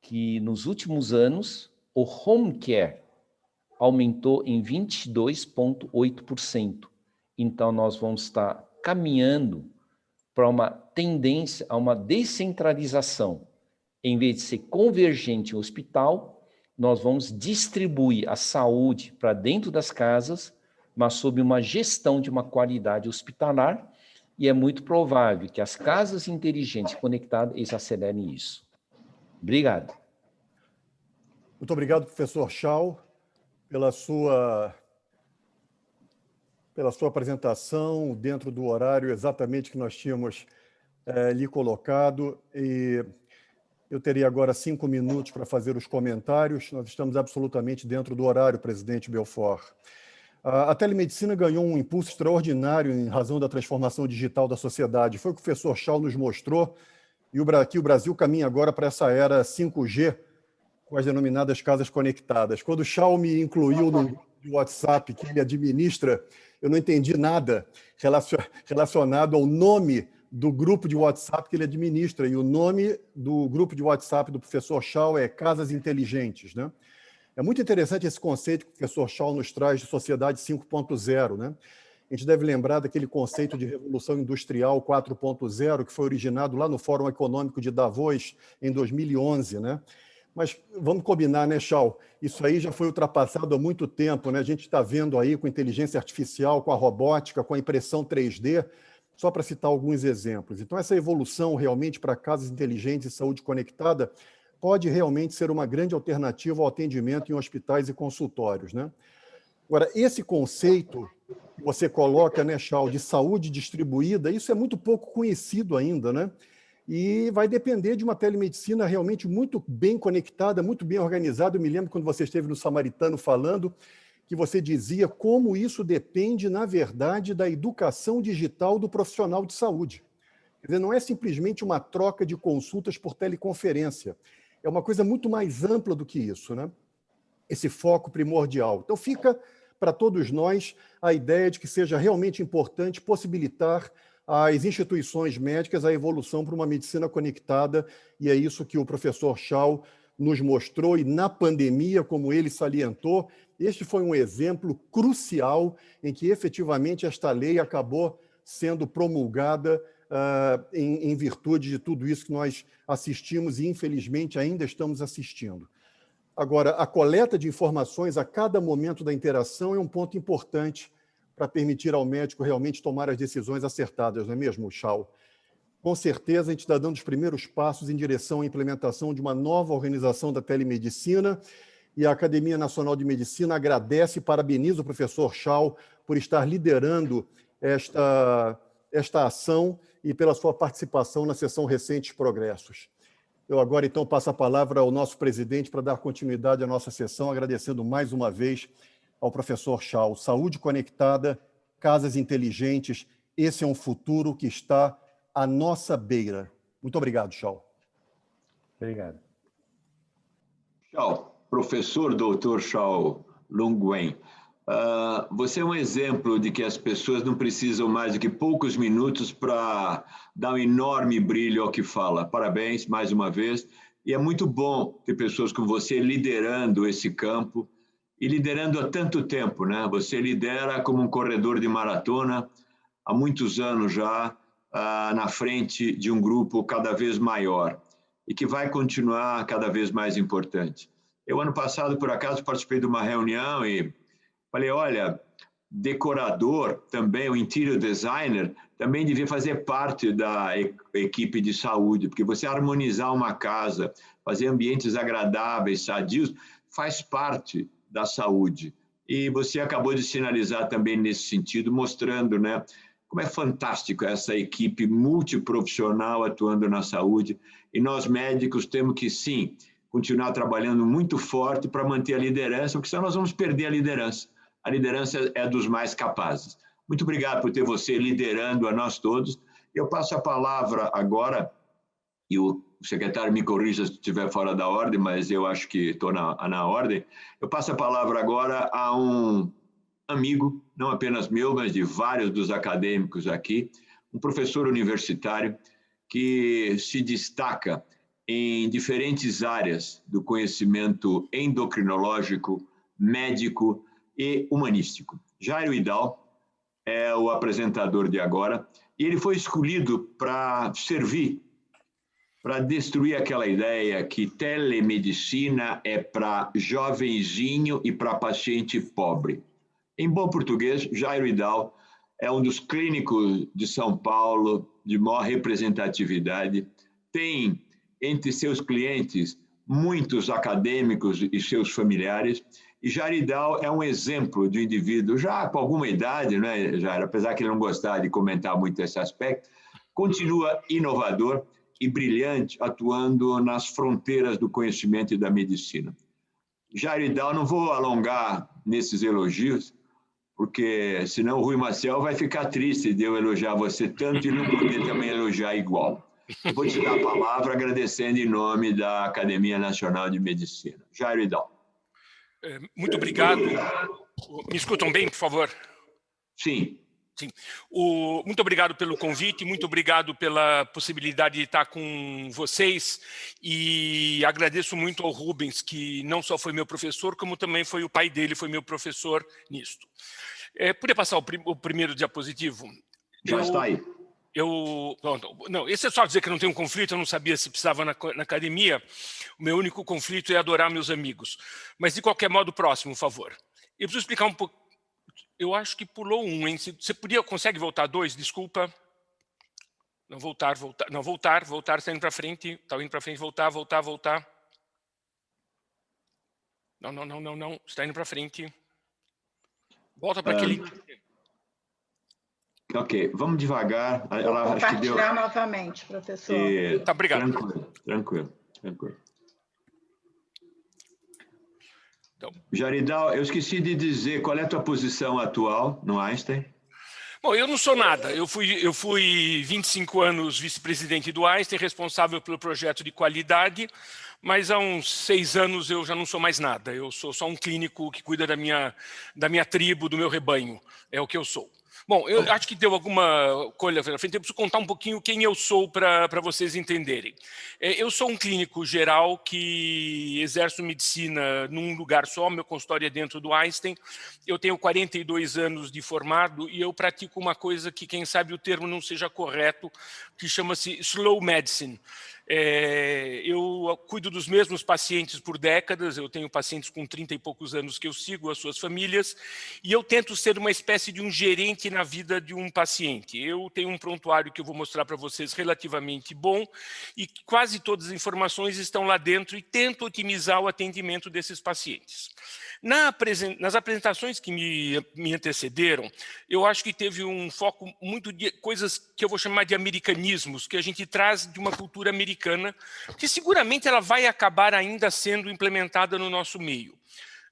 que nos últimos anos o home care aumentou em 22,8%. Então, nós vamos estar caminhando para uma tendência a uma descentralização. Em vez de ser convergente em hospital, nós vamos distribuir a saúde para dentro das casas, mas sob uma gestão de uma qualidade hospitalar, e é muito provável que as casas inteligentes conectadas eles acelerem isso. Obrigado. Muito obrigado, professor Schau, pela sua apresentação dentro do horário exatamente que nós tínhamos lhe colocado. E eu teria agora 5 minutos para fazer os comentários. Nós estamos absolutamente dentro do horário, presidente Belfort. A telemedicina ganhou um impulso extraordinário em razão da transformação digital da sociedade. Foi o que o professor Schau nos mostrou, e que o Brasil caminha agora para essa era 5G, com as denominadas casas conectadas. Quando o Schau me incluiu no WhatsApp que ele administra, eu não entendi nada relacionado ao nome do grupo de WhatsApp que ele administra, e o nome do grupo de WhatsApp do professor Schau é Casas Inteligentes, né? É muito interessante esse conceito que o professor Schau nos traz de sociedade 5.0, né? A gente deve lembrar daquele conceito de revolução industrial 4.0, que foi originado lá no Fórum Econômico de Davos em 2011, né? Mas vamos combinar, né, Schau? Isso aí já foi ultrapassado há muito tempo, né? A gente está vendo aí com inteligência artificial, com a robótica, com a impressão 3D, só para citar alguns exemplos. Então, essa evolução realmente para casas inteligentes e saúde conectada pode realmente ser uma grande alternativa ao atendimento em hospitais e consultórios, né? Agora, esse conceito que você coloca, né, Schau, de saúde distribuída, isso é muito pouco conhecido ainda, né? E vai depender de uma telemedicina realmente muito bem conectada, muito bem organizada. Eu me lembro quando você esteve no Samaritano falando que você dizia como isso depende, na verdade, da educação digital do profissional de saúde. Quer dizer, não é simplesmente uma troca de consultas por teleconferência. É uma coisa muito mais ampla do que isso, né? Esse foco primordial. Então, fica para todos nós a ideia de que seja realmente importante possibilitar às instituições médicas a evolução para uma medicina conectada, e é isso que o professor Schau nos mostrou, e na pandemia, como ele salientou, este foi um exemplo crucial em que efetivamente esta lei acabou sendo promulgada em virtude de tudo isso que nós assistimos e, infelizmente, ainda estamos assistindo. Agora, a coleta de informações a cada momento da interação é um ponto importante para permitir ao médico realmente tomar as decisões acertadas, não é mesmo, Schau? Com certeza, a gente está dando os primeiros passos em direção à implementação de uma nova organização da telemedicina, e a Academia Nacional de Medicina agradece e parabeniza o professor Schau por estar liderando esta ação e pela sua participação na sessão Recentes Progressos. Eu agora, então, passo a palavra ao nosso presidente para dar continuidade à nossa sessão, agradecendo mais uma vez ao professor Schau. Saúde conectada, casas inteligentes, esse é um futuro que está à nossa beira. Muito obrigado, Schau. Obrigado. Schau, professor Dr. Schau Lung-Wen, você é um exemplo de que as pessoas não precisam mais do que poucos minutos para dar um enorme brilho ao que fala. Parabéns, mais uma vez. E é muito bom ter pessoas como você liderando esse campo e liderando há tanto tempo, né? Você lidera como um corredor de maratona há muitos anos já, na frente de um grupo cada vez maior e que vai continuar cada vez mais importante. Eu, ano passado, por acaso, participei de uma reunião e falei, olha, decorador também, o interior designer, também devia fazer parte da equipe de saúde, porque você harmonizar uma casa, fazer ambientes agradáveis, sadios, faz parte da saúde. E você acabou de sinalizar também nesse sentido, mostrando, né, como é fantástico essa equipe multiprofissional atuando na saúde. E nós médicos temos que, sim, continuar trabalhando muito forte para manter a liderança, porque senão nós vamos perder a liderança. A liderança é dos mais capazes. Muito obrigado por ter você liderando a nós todos. Eu passo a palavra agora, e o secretário me corrija se estiver fora da ordem, mas eu acho que estou na ordem. Eu passo a palavra agora a um amigo, não apenas meu, mas de vários dos acadêmicos aqui, um professor universitário que se destaca em diferentes áreas do conhecimento endocrinológico, médico e humanístico. Jairo Idal é o apresentador de agora, e ele foi escolhido para servir, para destruir aquela ideia que telemedicina é para jovenzinho e para paciente pobre. Em bom português, Jairo Idal é um dos clínicos de São Paulo de maior representatividade, tem entre seus clientes muitos acadêmicos e seus familiares, e Jairo Idal é um exemplo de um indivíduo já com alguma idade, né, Jairo, apesar que ele não gostava de comentar muito esse aspecto, continua inovador e brilhante, atuando nas fronteiras do conhecimento e da medicina. Jairo Idal, não vou alongar nesses elogios, porque senão o Rui Maciel vai ficar triste de eu elogiar você tanto e não poder também elogiar igual. Vou te dar a palavra agradecendo em nome da Academia Nacional de Medicina. Jairo Idal. Muito obrigado. Me escutam bem, por favor? Sim. Sim. Muito obrigado pelo convite, muito obrigado pela possibilidade de estar com vocês e agradeço muito ao Rubens, que não só foi meu professor, como também foi o pai dele, foi meu professor nisto. Podia passar o primeiro diapositivo? Já está aí. Não, esse é só dizer que não tem um conflito, eu não sabia se precisava na academia. O meu único conflito é adorar meus amigos. Mas, de qualquer modo, próximo, por favor. Eu preciso explicar um pouco. Eu acho que pulou um, hein? Você consegue voltar 2? Desculpa. Não, voltar. Não, voltar, está indo para frente. Está indo para frente, voltar. Não, está indo para frente. Volta para aquele... Ok, vamos devagar. Vou compartilhar novamente, professor. Tá, obrigado. Tranquilo. Então, Jaridal, eu esqueci de dizer qual é a tua posição atual no Einstein. Bom, eu não sou nada. Eu fui 25 anos vice-presidente do Einstein, responsável pelo projeto de qualidade, mas há uns 6 anos eu já não sou mais nada. Eu sou só um clínico que cuida da minha tribo, do meu rebanho. É o que eu sou. Bom, eu acho que deu alguma coisa na frente. Eu preciso contar um pouquinho quem eu sou para vocês entenderem. Eu sou um clínico geral que exerço medicina num lugar só, meu consultório é dentro do Einstein. Eu tenho 42 anos de formado e eu pratico uma coisa que, quem sabe o termo não seja correto, que chama-se slow medicine. Eu cuido dos mesmos pacientes por décadas, eu tenho pacientes com 30 e poucos anos que eu sigo, as suas famílias, e eu tento ser uma espécie de um gerente na vida de um paciente. Eu tenho um prontuário que eu vou mostrar para vocês relativamente bom, e quase todas as informações estão lá dentro e tento otimizar o atendimento desses pacientes. Nas apresentações que me antecederam, eu acho que teve um foco muito de coisas que eu vou chamar de americanismos, que a gente traz de uma cultura americana, que seguramente ela vai acabar ainda sendo implementada no nosso meio.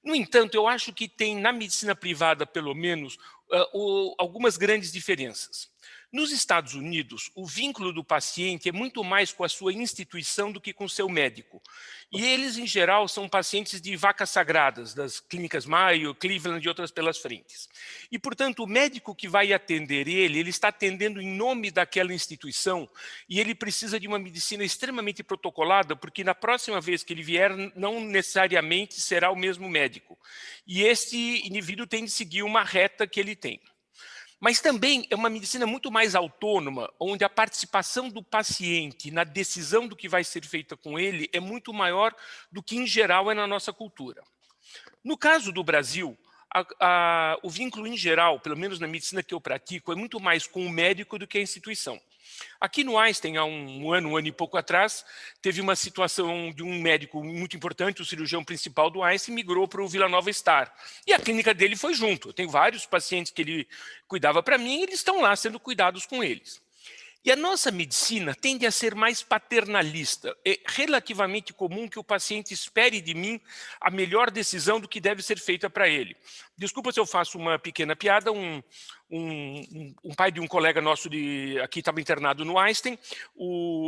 No entanto, eu acho que tem, na medicina privada, pelo menos, algumas grandes diferenças. Nos Estados Unidos, o vínculo do paciente é muito mais com a sua instituição do que com o seu médico. E eles, em geral, são pacientes de vacas sagradas, das clínicas Mayo, Cleveland e outras pelas frentes. E, portanto, o médico que vai atender ele está atendendo em nome daquela instituição e ele precisa de uma medicina extremamente protocolada, porque na próxima vez que ele vier, não necessariamente será o mesmo médico. E este indivíduo tem de seguir uma reta que ele tem. Mas também é uma medicina muito mais autônoma, onde a participação do paciente na decisão do que vai ser feita com ele é muito maior do que, em geral, é na nossa cultura. No caso do Brasil, o vínculo, em geral, pelo menos na medicina que eu pratico, é muito mais com o médico do que a instituição. Aqui no Einstein, há um ano e pouco atrás, teve uma situação de um médico muito importante, o cirurgião principal do Einstein, migrou para o Vila Nova Star. E a clínica dele foi junto. Eu tenho vários pacientes que ele cuidava para mim e eles estão lá sendo cuidados com eles. E a nossa medicina tende a ser mais paternalista. É relativamente comum que o paciente espere de mim a melhor decisão do que deve ser feita para ele. Desculpa se eu faço uma pequena piada. Um pai de um colega nosso aqui estava internado no Einstein.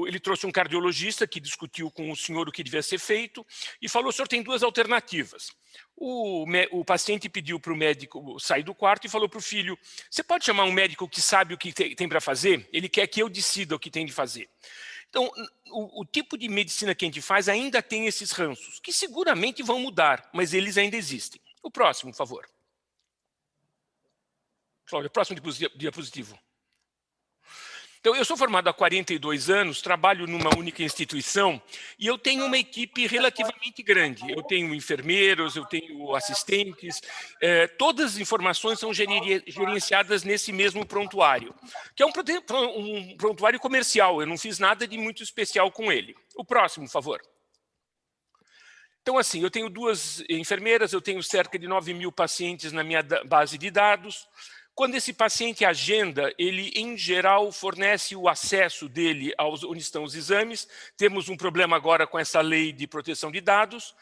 Ele trouxe um cardiologista que discutiu com o senhor o que devia ser feito e falou: o senhor tem 2 alternativas. O paciente pediu para o médico sair do quarto e falou para o filho: você pode chamar um médico que sabe o que tem para fazer? Ele quer que eu decida o que tem de fazer. Então, o tipo de medicina que a gente faz ainda tem esses ranços, que seguramente vão mudar, mas eles ainda existem. O próximo, por favor. Cláudia, próximo diapositivo. Então, eu sou formado há 42 anos, trabalho numa única instituição e eu tenho uma equipe relativamente grande. Eu tenho enfermeiros, eu tenho assistentes, todas as informações são gerenciadas nesse mesmo prontuário, que é um prontuário comercial, eu não fiz nada de muito especial com ele. O próximo, por favor. Então, assim, eu tenho 2 enfermeiras, eu tenho cerca de 9.000 pacientes na minha base de dados. Quando esse paciente agenda, ele, em geral, fornece o acesso dele onde estão os exames. Temos um problema agora com essa lei de proteção de dados.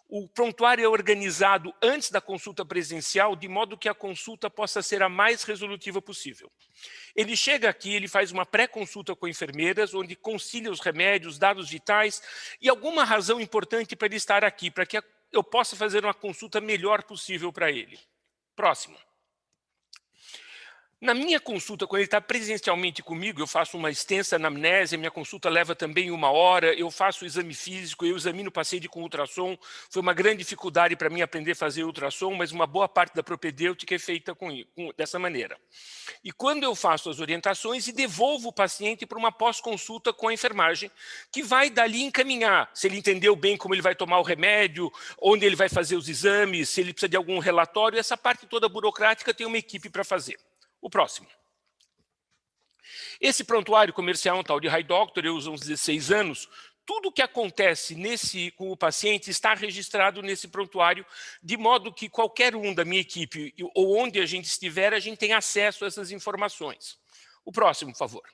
O prontuário é organizado antes da consulta presencial, de modo que a consulta possa ser a mais resolutiva possível. Ele chega aqui, ele faz uma pré-consulta com enfermeiras, onde concilia os remédios, dados vitais e alguma razão importante para ele estar aqui, para que eu possa fazer uma consulta melhor possível para ele. Próximo. Na minha consulta, quando ele está presencialmente comigo, eu faço uma extensa anamnese, minha consulta leva também 1 hora, eu faço o exame físico, eu examino o paciente com ultrassom. Foi uma grande dificuldade para mim aprender a fazer ultrassom, mas uma boa parte da propedêutica é feita dessa maneira. E quando eu faço as orientações e devolvo o paciente para uma pós-consulta com a enfermagem, que vai dali encaminhar, se ele entendeu bem como ele vai tomar o remédio, onde ele vai fazer os exames, se ele precisa de algum relatório, essa parte toda burocrática tem uma equipe para fazer. O próximo. Esse prontuário comercial é um tal de High Doctor, eu uso há uns 16 anos. Tudo o que acontece com o paciente está registrado nesse prontuário, de modo que qualquer um da minha equipe, ou onde a gente estiver, a gente tem acesso a essas informações. O próximo, por favor.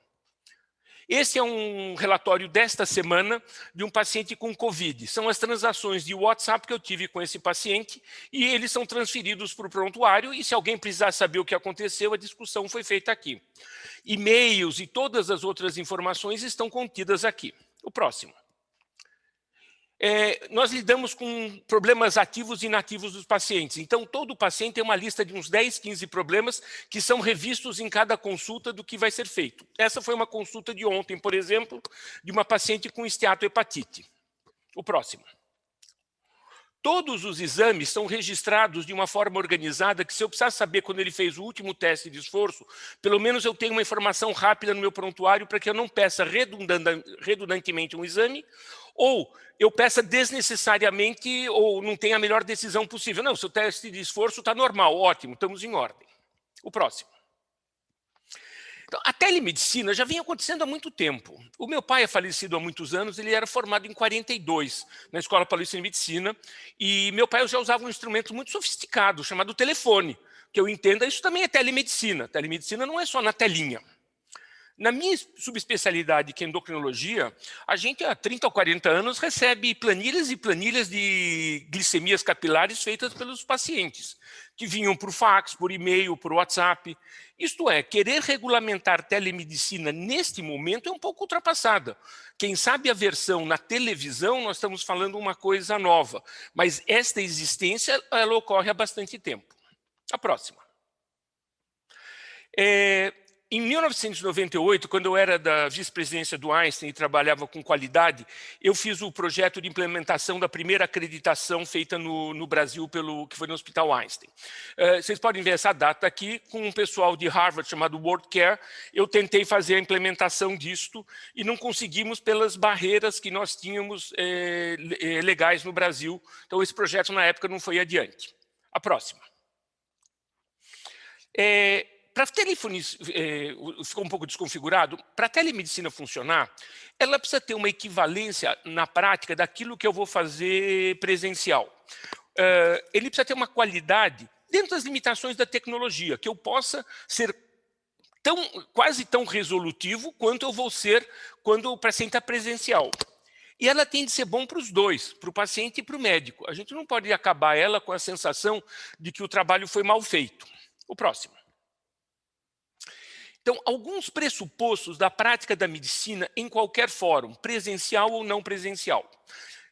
Esse é um relatório desta semana de um paciente com Covid. São as transações de WhatsApp que eu tive com esse paciente e eles são transferidos para o prontuário e se alguém precisar saber o que aconteceu, a discussão foi feita aqui. E-mails e todas as outras informações estão contidas aqui. O próximo. Nós lidamos com problemas ativos e inativos dos pacientes. Então, todo paciente tem uma lista de uns 10, 15 problemas que são revistos em cada consulta do que vai ser feito. Essa foi uma consulta de ontem, por exemplo, de uma paciente com esteatohepatite. O próximo. Todos os exames são registrados de uma forma organizada que, se eu precisar saber quando ele fez o último teste de esforço, pelo menos eu tenho uma informação rápida no meu prontuário para que eu não peça redundantemente um exame ou eu peça desnecessariamente ou não tenha a melhor decisão possível. Não, seu teste de esforço está normal, ótimo, estamos em ordem. O próximo. Então, a telemedicina já vem acontecendo há muito tempo. O meu pai é falecido há muitos anos, ele era formado em 42 na Escola Paulista de Medicina, e meu pai já usava um instrumento muito sofisticado, chamado telefone. Que eu entenda, isso também é telemedicina. Telemedicina não é só na telinha. Na minha subespecialidade, que é endocrinologia, a gente há 30 ou 40 anos recebe planilhas e planilhas de glicemias capilares feitas pelos pacientes, que vinham por fax, por e-mail, por WhatsApp. Isto é, querer regulamentar telemedicina neste momento é um pouco ultrapassada. Quem sabe a versão na televisão, nós estamos falando uma coisa nova, mas esta existência ela ocorre há bastante tempo. A próxima. Em 1998, quando eu era da vice-presidência do Einstein e trabalhava com qualidade, eu fiz o projeto de implementação da primeira acreditação feita no Brasil, que foi no Hospital Einstein. Vocês podem ver essa data aqui, com um pessoal de Harvard chamado WorldCare. Eu tentei fazer a implementação disto e não conseguimos pelas barreiras que nós tínhamos legais no Brasil. Então, esse projeto, na época, não foi adiante. A próxima. Para telefonia, ficou um pouco desconfigurado, para a telemedicina funcionar, ela precisa ter uma equivalência na prática daquilo que eu vou fazer presencial. Ele precisa ter uma qualidade dentro das limitações da tecnologia, que eu possa ser quase tão resolutivo quanto eu vou ser quando o paciente está presencial. E ela tem de ser bom para os dois, para o paciente e para o médico. A gente não pode acabar ela com a sensação de que o trabalho foi mal feito. O próximo. Então, alguns pressupostos da prática da medicina em qualquer fórum, presencial ou não presencial.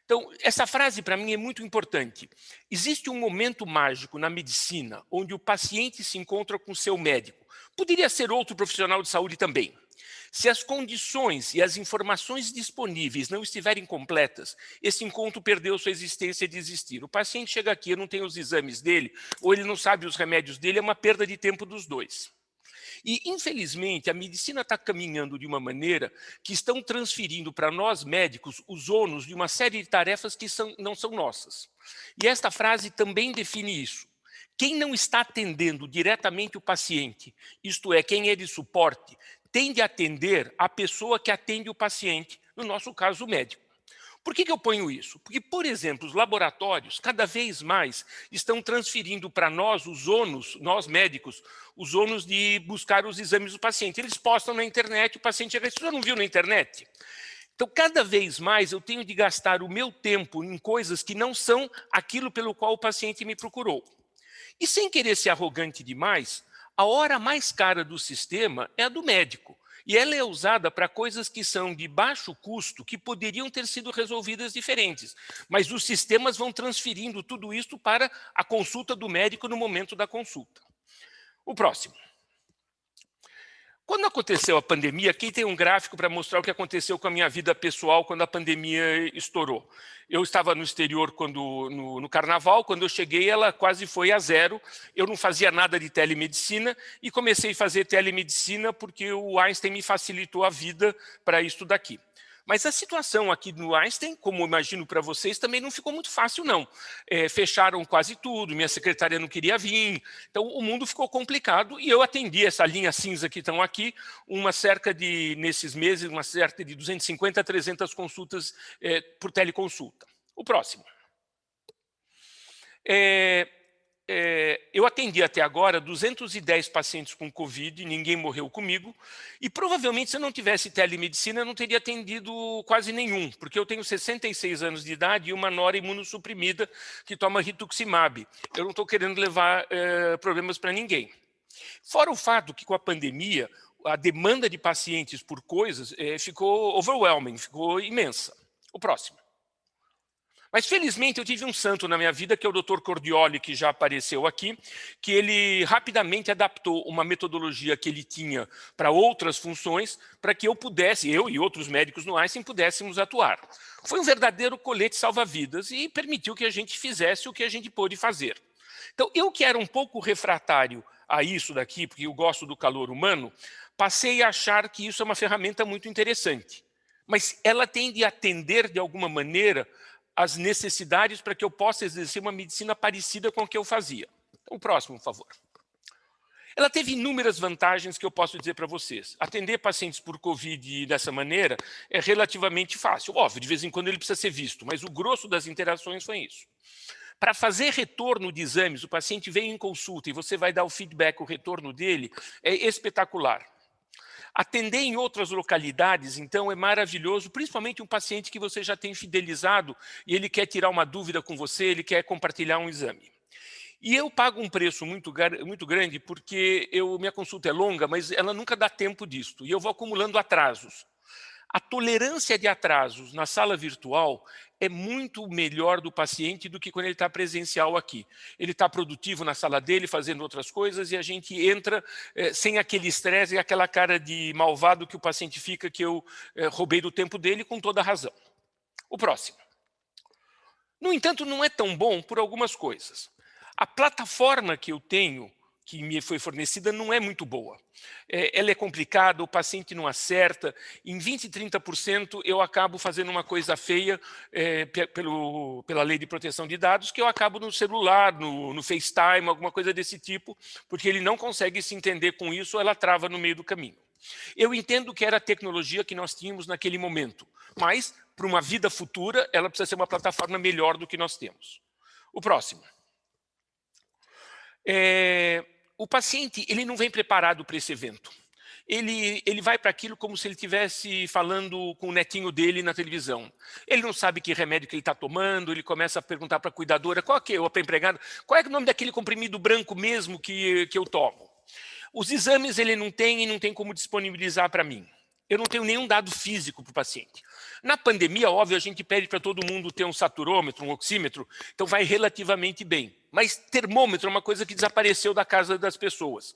Então, essa frase para mim é muito importante. Existe um momento mágico na medicina onde o paciente se encontra com seu médico. Poderia ser outro profissional de saúde também. Se as condições e as informações disponíveis não estiverem completas, esse encontro perdeu sua existência de existir. O paciente chega aqui, não tem os exames dele, ou ele não sabe os remédios dele, é uma perda de tempo dos dois. E, infelizmente, a medicina está caminhando de uma maneira que estão transferindo para nós médicos os ônus de uma série de tarefas que não são nossas. E esta frase também define isso. Quem não está atendendo diretamente o paciente, isto é, quem é de suporte, tem de atender a pessoa que atende o paciente, no nosso caso, o médico. Por que eu ponho isso? Porque, por exemplo, os laboratórios, cada vez mais, estão transferindo para nós os ônus, nós médicos, os ônus de buscar os exames do paciente. Eles postam na internet, o paciente chega, você não viu na internet? Então, cada vez mais eu tenho de gastar o meu tempo em coisas que não são aquilo pelo qual o paciente me procurou. E sem querer ser arrogante demais, a hora mais cara do sistema é a do médico. E ela é usada para coisas que são de baixo custo, que poderiam ter sido resolvidas diferentes. Mas os sistemas vão transferindo tudo isso para a consulta do médico no momento da consulta. O próximo. Quando aconteceu a pandemia, aqui tem um gráfico para mostrar o que aconteceu com a minha vida pessoal quando a pandemia estourou. Eu estava no exterior no carnaval, quando eu cheguei ela quase foi a zero, eu não fazia nada de telemedicina e comecei a fazer telemedicina porque o Einstein me facilitou a vida para isso daqui. Mas a situação aqui no Einstein, como imagino para vocês, também não ficou muito fácil, não. Fecharam quase tudo, minha secretária não queria vir, então o mundo ficou complicado e eu atendi essa linha cinza que estão aqui, nesses meses, uma cerca de 250 a 300 consultas por teleconsulta. O próximo. Eu atendi até agora 210 pacientes com Covid, ninguém morreu comigo, e provavelmente se eu não tivesse telemedicina eu não teria atendido quase nenhum, porque eu tenho 66 anos de idade e uma nora imunossuprimida que toma rituximab. Eu não estou querendo levar problemas para ninguém. Fora o fato que com a pandemia a demanda de pacientes por coisas ficou overwhelming, ficou imensa. O próximo. Mas, felizmente, eu tive um santo na minha vida, que é o Dr. Cordioli, que já apareceu aqui, que ele rapidamente adaptou uma metodologia que ele tinha para outras funções, para que eu e outros médicos no Einstein, pudéssemos atuar. Foi um verdadeiro colete salva-vidas e permitiu que a gente fizesse o que a gente pôde fazer. Então, eu que era um pouco refratário a isso daqui, porque eu gosto do calor humano, passei a achar que isso é uma ferramenta muito interessante. Mas ela tem de atender, de alguma maneira, as necessidades para que eu possa exercer uma medicina parecida com o que eu fazia. Então, o próximo, por favor. Ela teve inúmeras vantagens que eu posso dizer para vocês. Atender pacientes por Covid dessa maneira é relativamente fácil. Óbvio, de vez em quando ele precisa ser visto, mas o grosso das interações foi isso. Para fazer retorno de exames, o paciente vem em consulta e você vai dar o feedback, o retorno dele, é espetacular. Atender em outras localidades, então, é maravilhoso, principalmente um paciente que você já tem fidelizado e ele quer tirar uma dúvida com você, ele quer compartilhar um exame. E eu pago um preço muito grande porque minha consulta é longa, mas ela nunca dá tempo disto, e eu vou acumulando atrasos. A tolerância de atrasos na sala virtual é muito melhor do paciente do que quando ele está presencial aqui. Ele está produtivo na sala dele, fazendo outras coisas, e a gente entra sem aquele estresse e aquela cara de malvado que o paciente fica, que eu roubei do tempo dele, com toda a razão. O próximo. No entanto, não é tão bom por algumas coisas. A plataforma que eu tenho, que me foi fornecida, não é muito boa. Ela é complicada, o paciente não acerta. Em 20%, 30% eu acabo fazendo uma coisa feia pela lei de proteção de dados, que eu acabo no celular, no FaceTime, alguma coisa desse tipo, porque ele não consegue se entender com isso, ela trava no meio do caminho. Eu entendo que era a tecnologia que nós tínhamos naquele momento, mas para uma vida futura ela precisa ser uma plataforma melhor do que nós temos. O próximo. O paciente ele não vem preparado para esse evento. Ele vai para aquilo como se ele estivesse falando com o netinho dele na televisão. Ele não sabe que remédio que ele está tomando, ele começa a perguntar para a cuidadora, ou para a empregada, qual é o nome daquele comprimido branco mesmo que eu tomo. Os exames ele não tem e não tem como disponibilizar para mim. Eu não tenho nenhum dado físico para o paciente. Na pandemia, óbvio, a gente pede para todo mundo ter um saturômetro, um oxímetro, então vai relativamente bem. Mas termômetro é uma coisa que desapareceu da casa das pessoas.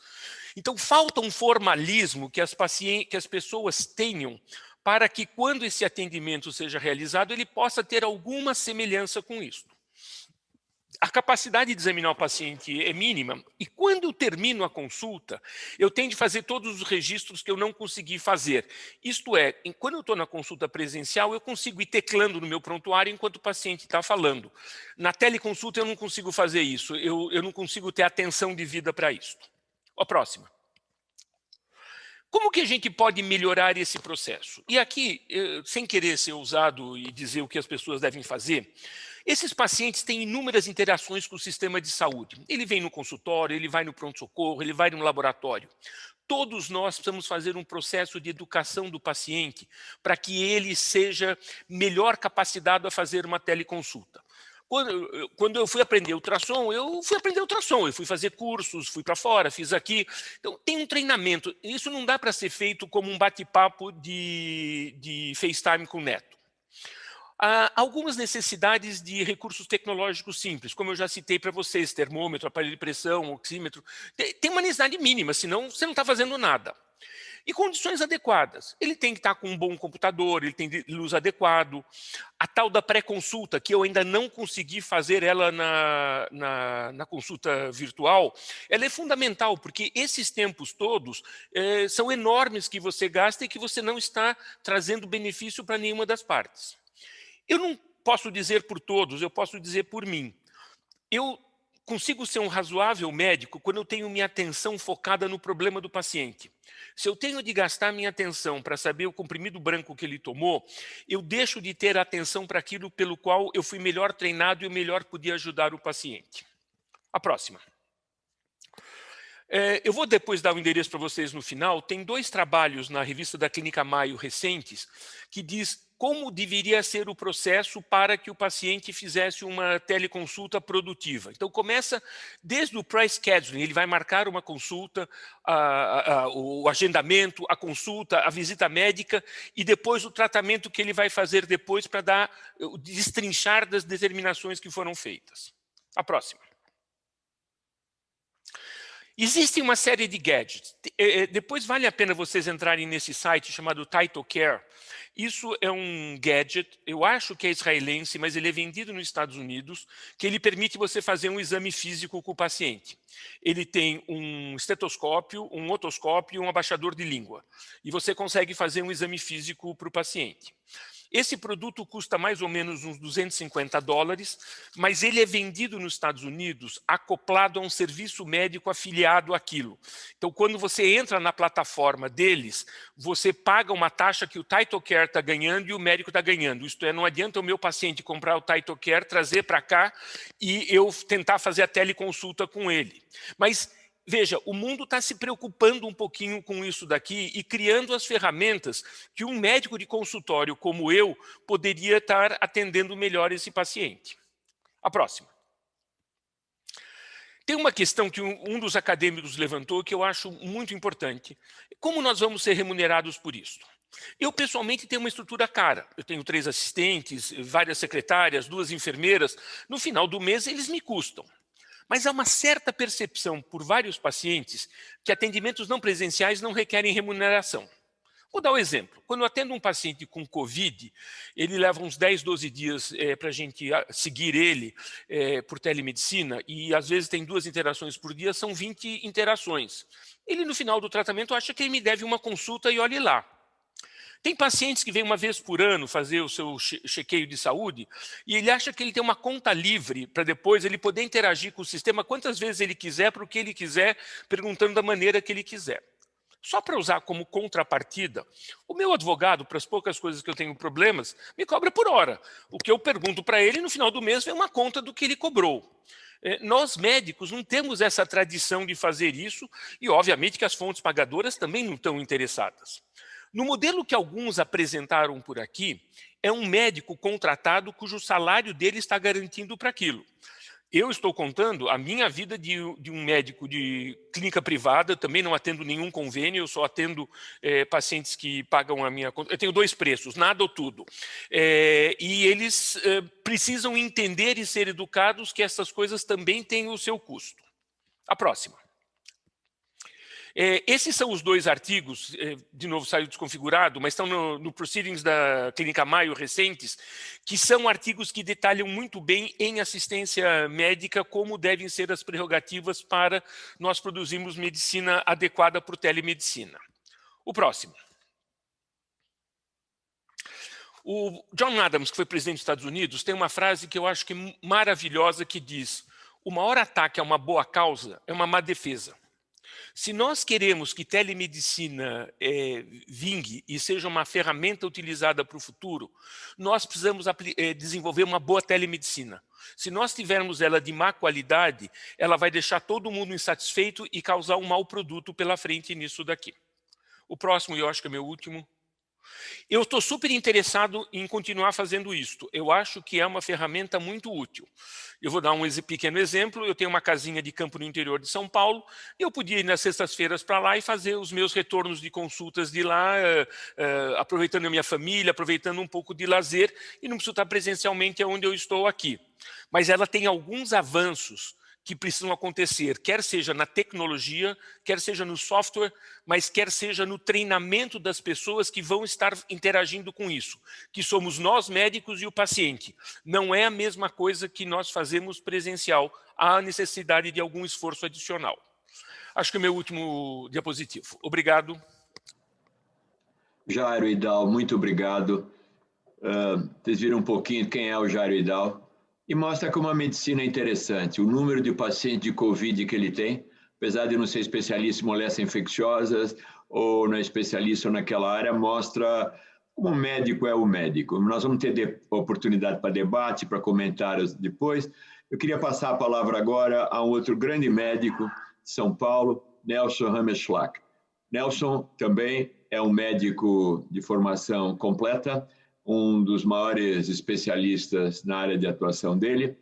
Então falta um formalismo que as pessoas tenham para que quando esse atendimento seja realizado, ele possa ter alguma semelhança com isso. A capacidade de examinar o paciente é mínima e quando eu termino a consulta, eu tenho de fazer todos os registros que eu não consegui fazer. Isto é, quando eu estou na consulta presencial, eu consigo ir teclando no meu prontuário enquanto o paciente está falando. Na teleconsulta eu não consigo fazer isso, eu não consigo ter atenção de vida para isso. A próxima. Como que a gente pode melhorar esse processo? E aqui, sem querer ser ousado e dizer o que as pessoas devem fazer, esses pacientes têm inúmeras interações com o sistema de saúde. Ele vem no consultório, ele vai no pronto-socorro, ele vai no laboratório. Todos nós precisamos fazer um processo de educação do paciente para que ele seja melhor capacitado a fazer uma teleconsulta. Quando eu fui aprender ultrassom, eu fui fazer cursos, fui para fora, fiz aqui. Então, tem um treinamento. Isso não dá para ser feito como um bate-papo de FaceTime com o neto. Há algumas necessidades de recursos tecnológicos simples, como eu já citei para vocês, termômetro, aparelho de pressão, oxímetro. Tem uma necessidade mínima, senão você não está fazendo nada. E condições adequadas. Ele tem que estar com um bom computador, ele tem luz adequado. A tal da pré-consulta, que eu ainda não consegui fazer ela na consulta virtual, ela é fundamental, porque esses tempos todos são enormes que você gasta e que você não está trazendo benefício para nenhuma das partes. Eu não posso dizer por todos, eu posso dizer por mim. Eu consigo ser um razoável médico quando eu tenho minha atenção focada no problema do paciente. Se eu tenho de gastar minha atenção para saber o comprimido branco que ele tomou, eu deixo de ter atenção para aquilo pelo qual eu fui melhor treinado e eu melhor podia ajudar o paciente. A próxima. Eu vou depois dar o endereço para vocês no final. Tem 2 trabalhos na revista da Clínica Mayo recentes que diz como deveria ser o processo para que o paciente fizesse uma teleconsulta produtiva. Então, começa desde o pré-scheduling, ele vai marcar uma consulta, o agendamento, a consulta, a visita médica e depois o tratamento que ele vai fazer depois para destrinchar das determinações que foram feitas. A próxima. Existe uma série de gadgets. Depois vale a pena vocês entrarem nesse site chamado TytoCare. Isso é um gadget, eu acho que é israelense, mas ele é vendido nos Estados Unidos, que ele permite você fazer um exame físico com o paciente. Ele tem um estetoscópio, um otoscópio e um abaixador de língua. E você consegue fazer um exame físico para o paciente. Esse produto custa mais ou menos uns $250, mas ele é vendido nos Estados Unidos acoplado a um serviço médico afiliado àquilo. Então, quando você entra na plataforma deles, você paga uma taxa que o TytoCare está ganhando e o médico está ganhando. Isto é, não adianta o meu paciente comprar o TytoCare, trazer para cá e eu tentar fazer a teleconsulta com ele. Mas veja, o mundo está se preocupando um pouquinho com isso daqui e criando as ferramentas que um médico de consultório como eu poderia estar atendendo melhor esse paciente. A próxima. Tem uma questão que um dos acadêmicos levantou que eu acho muito importante. Como nós vamos ser remunerados por isso? Eu, pessoalmente, tenho uma estrutura cara. Eu tenho 3 assistentes, várias secretárias, 2 enfermeiras. No final do mês, eles me custam. Mas há uma certa percepção por vários pacientes que atendimentos não presenciais não requerem remuneração. Vou dar um exemplo. Quando eu atendo um paciente com Covid, ele leva uns 10, 12 dias para a gente seguir ele por telemedicina e às vezes tem 2 interações por dia, são 20 interações. Ele no final do tratamento acha que ele me deve uma consulta e olhe lá. Tem pacientes que vêm uma vez por ano fazer o seu chequeio de saúde e ele acha que ele tem uma conta livre para depois ele poder interagir com o sistema quantas vezes ele quiser, para o que ele quiser, perguntando da maneira que ele quiser. Só para usar como contrapartida, o meu advogado, para as poucas coisas que eu tenho problemas, me cobra por hora. O que eu pergunto para ele, no final do mês, vem uma conta do que ele cobrou. Nós, médicos, não temos essa tradição de fazer isso e, obviamente, que as fontes pagadoras também não estão interessadas. No modelo que alguns apresentaram por aqui, é um médico contratado cujo salário dele está garantindo para aquilo. Eu estou contando a minha vida de um médico de clínica privada, também não atendo nenhum convênio, eu só atendo pacientes que pagam a minha conta. Eu tenho 2 preços, nada ou tudo. E eles precisam entender e ser educados que essas coisas também têm o seu custo. A próxima. Esses são os 2 artigos, de novo saiu desconfigurado, mas estão no Proceedings da Clínica Mayo recentes, que são artigos que detalham muito bem em assistência médica como devem ser as prerrogativas para nós produzirmos medicina adequada para o telemedicina. O próximo. O John Adams, que foi presidente dos Estados Unidos, tem uma frase que eu acho que é maravilhosa que diz: o maior ataque a uma boa causa é uma má defesa. Se nós queremos que telemedicina vingue e seja uma ferramenta utilizada para o futuro, nós precisamos desenvolver uma boa telemedicina. Se nós tivermos ela de má qualidade, ela vai deixar todo mundo insatisfeito e causar um mau produto pela frente nisso daqui. O próximo, eu acho que é meu último. Eu estou super interessado em continuar fazendo isto. Eu acho que é uma ferramenta muito útil. Eu vou dar um pequeno exemplo. Eu tenho uma casinha de campo no interior de São Paulo. E eu podia ir nas sextas-feiras para lá e fazer os meus retornos de consultas de lá, aproveitando a minha família, aproveitando um pouco de lazer, e não preciso estar presencialmente onde eu estou aqui. Mas ela tem alguns avanços que precisam acontecer, quer seja na tecnologia, quer seja no software, mas quer seja no treinamento das pessoas que vão estar interagindo com isso, que somos nós médicos e o paciente. Não é a mesma coisa que nós fazemos presencial, há necessidade de algum esforço adicional. Acho que é o meu último diapositivo. Obrigado. Jairo Idal, muito obrigado. Vocês viram um pouquinho quem é o Jairo Idal e mostra como a medicina é interessante. O número de pacientes de Covid que ele tem, apesar de não ser especialista em moléstias infecciosas ou não é especialista naquela área, mostra como o médico é o médico. Nós vamos ter oportunidade para debate, para comentários depois. Eu queria passar a palavra agora a um outro grande médico de São Paulo, Nelson Ramesschlag. Nelson também é um médico de formação completa, um dos maiores especialistas na área de atuação dele,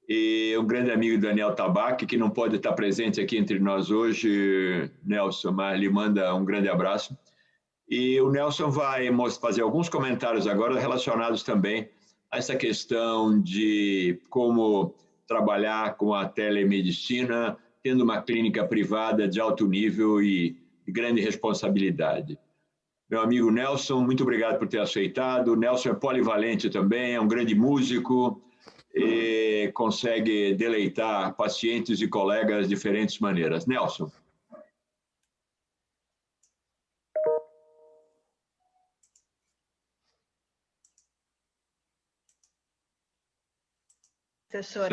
e um grande amigo do Daniel Tabac, que não pode estar presente aqui entre nós hoje, Nelson, mas lhe manda um grande abraço. E o Nelson vai fazer alguns comentários agora relacionados também a essa questão de como trabalhar com a telemedicina, tendo uma clínica privada de alto nível e de grande responsabilidade. Meu amigo Nelson, muito obrigado por ter aceitado. O Nelson é polivalente também, é um grande músico e consegue deleitar pacientes e colegas de diferentes maneiras. Nelson. Professor,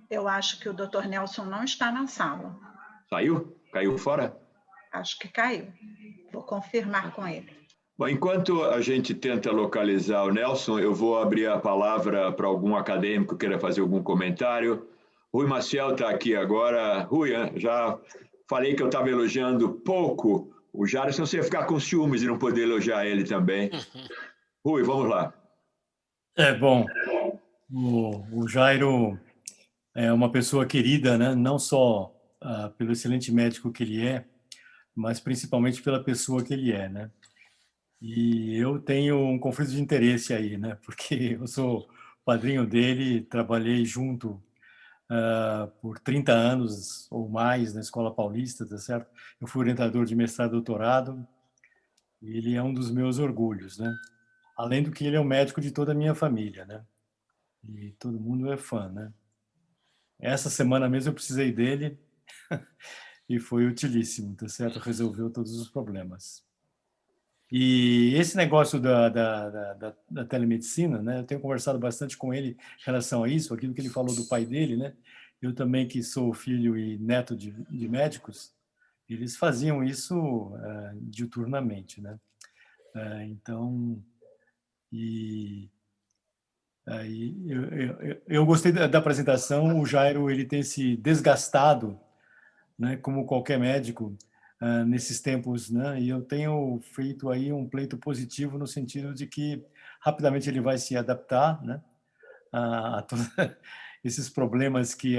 eu acho que o Dr. Nelson não está na sala. Saiu? Caiu fora? Acho que caiu. Vou confirmar com ele. Bom, enquanto a gente tenta localizar o Nelson, eu vou abrir a palavra para algum acadêmico que queira fazer algum comentário. Rui Maciel está aqui agora. Rui, já falei que eu estava elogiando pouco o Jairo, senão você ia ficar com ciúmes e não poder elogiar ele também. Rui, vamos lá. Bom, o Jairo é uma pessoa querida, né? Não só pelo excelente médico que ele é, mas principalmente pela pessoa que ele é, né? E eu tenho um conflito de interesse aí, né? Porque eu sou padrinho dele, trabalhei junto por 30 anos ou mais na Escola Paulista, tá certo? Eu fui orientador de mestrado e doutorado, e ele é um dos meus orgulhos, né? Além do que ele é o médico de toda a minha família, né? E todo mundo é fã, né? Essa semana mesmo eu precisei dele e foi utilíssimo, tá certo? Resolveu todos os problemas. E esse negócio da telemedicina, né? Eu tenho conversado bastante com ele em relação a isso, aquilo que ele falou do pai dele, né? Eu também, que sou filho e neto de médicos, eles faziam isso diuturnamente, né? Então, eu gostei da apresentação. O Jairo, ele tem se desgastado, né, como qualquer médico, nesses tempos, né? E eu tenho feito aí um pleito positivo no sentido de que rapidamente ele vai se adaptar, né, a todos esses problemas que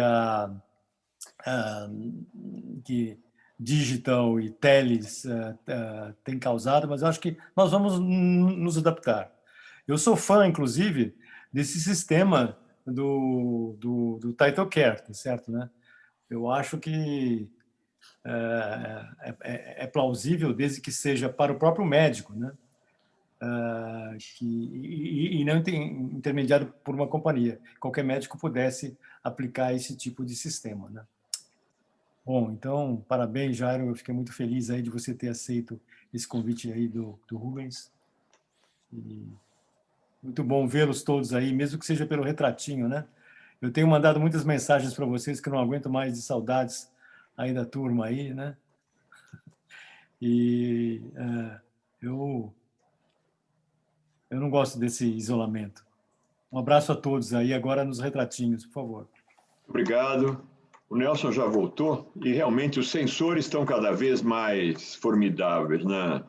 que digital e teles tem causado, mas eu acho que nós vamos nos adaptar. Eu sou fã, inclusive, desse sistema do Title Care, tá certo, né? Eu acho que é plausível, desde que seja para o próprio médico, né? E não intermediado por uma companhia. Qualquer médico pudesse aplicar esse tipo de sistema, né? Bom, então, parabéns, Jairo. Eu fiquei muito feliz aí de você ter aceito esse convite aí do Rubens. E muito bom vê-los todos aí, mesmo que seja pelo retratinho, né? Eu tenho mandado muitas mensagens para vocês que eu não aguento mais de saudades aí da turma aí, né? E eu não gosto desse isolamento. Um abraço a todos aí, agora nos retratinhos, por favor. Obrigado. O Nelson já voltou e realmente os sensores estão cada vez mais formidáveis, né?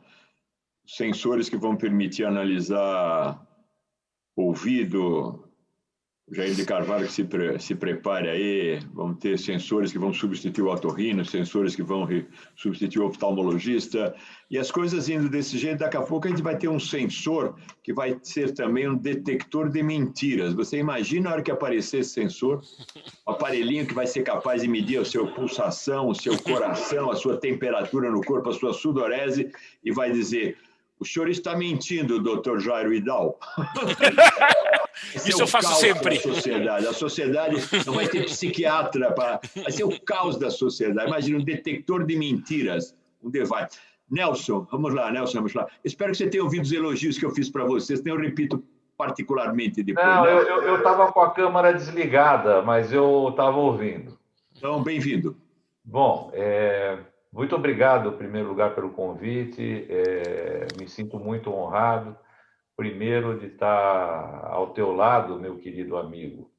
Sensores que vão permitir analisar ouvido, Jair de Carvalho, que se prepare aí, vão ter sensores que vvão substituir o otorrino, sensores que vão substituir o oftalmologista, e as coisas indo desse jeito, daqui a pouco a gente vai ter um sensor que vai ser também um detector de mentiras. Você imagina a hora que aparecer esse sensor, um aparelhinho que vai ser capaz de medir a sua pulsação, o seu coração, a sua temperatura no corpo, a sua sudorese, e vai dizer: o senhor está mentindo, doutor Jairo Vidal. Isso eu faço sempre. A sociedade não vai ter psiquiatra, vai ser o caos da sociedade. Imagina um detector de mentiras, um device. Nelson, vamos lá. Espero que você tenha ouvido os elogios que eu fiz para vocês, eu repito particularmente depois. Não, eu estava com a câmera desligada, mas eu estava ouvindo. Então, bem-vindo. Bom, muito obrigado, em primeiro lugar, pelo convite. Me sinto muito honrado, primeiro, de estar ao teu lado, meu querido amigo,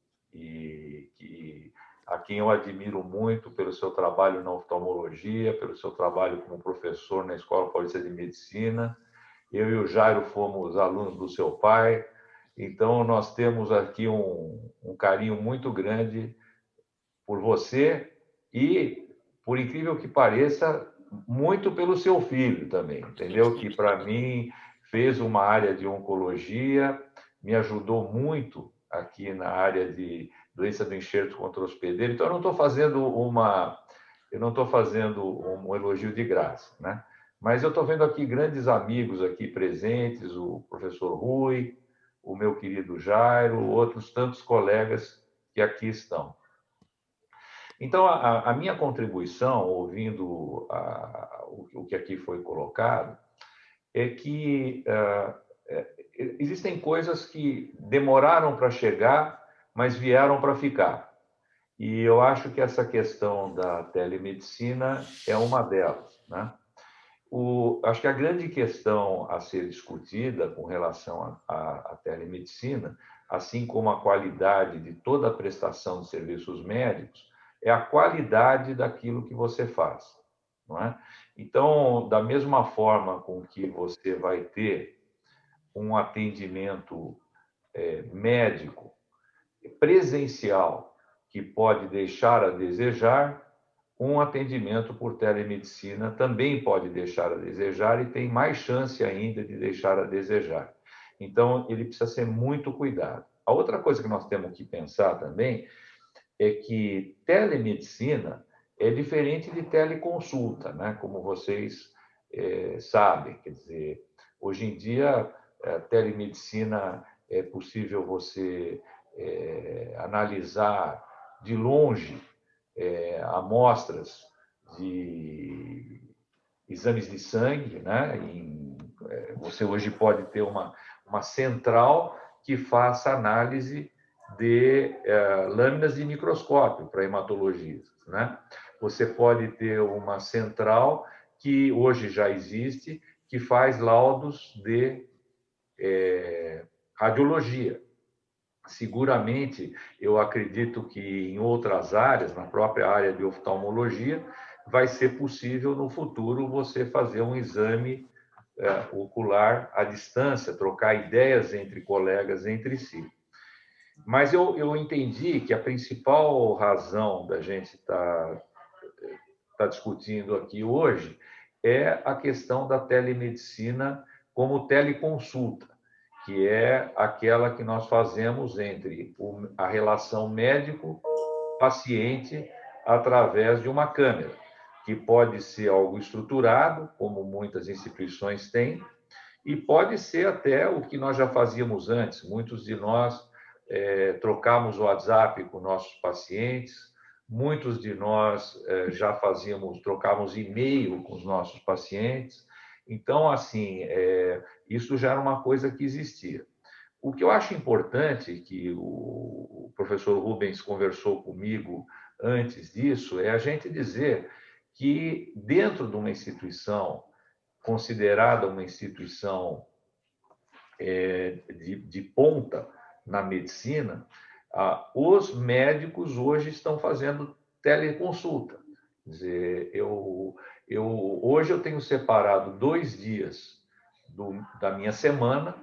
a quem eu admiro muito pelo seu trabalho na oftalmologia, pelo seu trabalho como professor na Escola Paulista de Medicina. Eu e o Jairo fomos alunos do seu pai, então nós temos aqui um carinho muito grande por você e, por incrível que pareça, muito pelo seu filho também, entendeu? Que, para mim, fez uma área de oncologia, me ajudou muito aqui na área de doença do enxerto contra o hospedeiro. Então, eu não estou fazendo um elogio de graça, né? Mas eu estou vendo aqui grandes amigos aqui presentes, o professor Rui, o meu querido Jairo, outros tantos colegas que aqui estão. Então, a minha contribuição, ouvindo o que aqui foi colocado, é que existem coisas que demoraram para chegar, mas vieram para ficar. E eu acho que essa questão da telemedicina é uma delas, né? Acho que a grande questão a ser discutida com relação à telemedicina, assim como a qualidade de toda a prestação de serviços médicos, é a qualidade daquilo que você faz, não é? Então, da mesma forma com que você vai ter um atendimento médico presencial que pode deixar a desejar, um atendimento por telemedicina também pode deixar a desejar e tem mais chance ainda de deixar a desejar. Então, ele precisa ser muito cuidado. A outra coisa que nós temos que pensar também é que telemedicina é diferente de teleconsulta, né? Como vocês sabem. Quer dizer, hoje em dia, a telemedicina é possível você analisar de longe amostras de exames de sangue, né? Você hoje pode ter uma central que faça análise de lâminas de microscópio para hematologistas, né? Você pode ter uma central que hoje já existe, que faz laudos de radiologia. Seguramente, eu acredito que em outras áreas, na própria área de oftalmologia, vai ser possível no futuro você fazer um exame ocular à distância, trocar ideias entre colegas entre si. Mas eu entendi que a principal razão da gente estar discutindo aqui hoje é a questão da telemedicina como teleconsulta, que é aquela que nós fazemos entre a relação médico-paciente através de uma câmera, que pode ser algo estruturado, como muitas instituições têm, e pode ser até o que nós já fazíamos antes. Muitos de nós trocamos o WhatsApp com nossos pacientes, muitos de nós trocamos e-mail com os nossos pacientes. Então, assim, isso já era uma coisa que existia. O que eu acho importante, que o professor Rubens conversou comigo antes disso, é a gente dizer que dentro de uma instituição considerada uma instituição de ponta na medicina, os médicos hoje estão fazendo teleconsulta. Quer dizer, hoje eu tenho separado 2 dias da minha semana,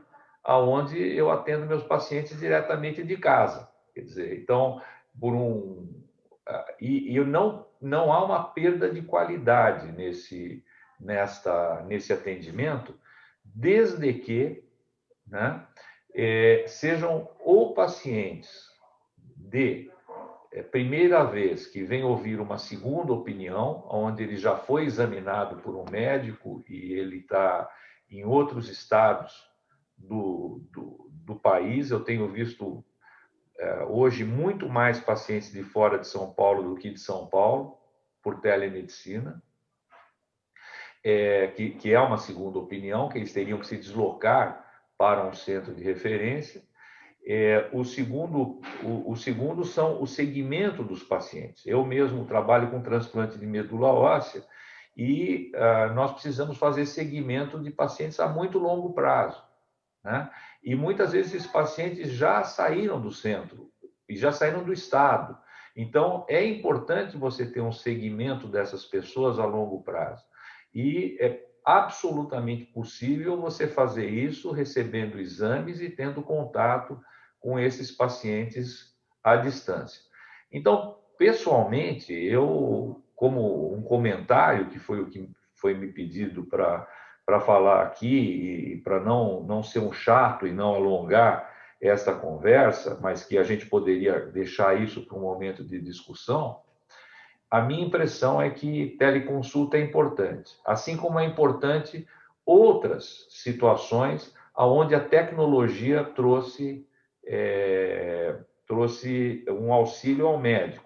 onde eu atendo meus pacientes diretamente de casa. Quer dizer, então, não há uma perda de qualidade nesse atendimento, desde que, né, sejam ou pacientes de primeira vez que vem ouvir uma segunda opinião, onde ele já foi examinado por um médico e ele está em outros estados do país. Eu tenho visto hoje muito mais pacientes de fora de São Paulo do que de São Paulo, por telemedicina, que é uma segunda opinião, que eles teriam que se deslocar para um centro de referência. O segundo são o segmento dos pacientes. Eu mesmo trabalho com transplante de medula óssea e nós precisamos fazer segmento de pacientes a muito longo prazo, né? E muitas vezes esses pacientes já saíram do centro e já saíram do estado. Então, é importante você ter um segmento dessas pessoas a longo prazo. E é absolutamente possível você fazer isso recebendo exames e tendo contato com esses pacientes à distância. Então, pessoalmente, eu, como um comentário, que foi o que foi me pedido para falar aqui, e para não ser um chato e não alongar essa conversa, mas que a gente poderia deixar isso para um momento de discussão, a minha impressão é que teleconsulta é importante, assim como é importante outras situações onde a tecnologia trouxe um auxílio ao médico,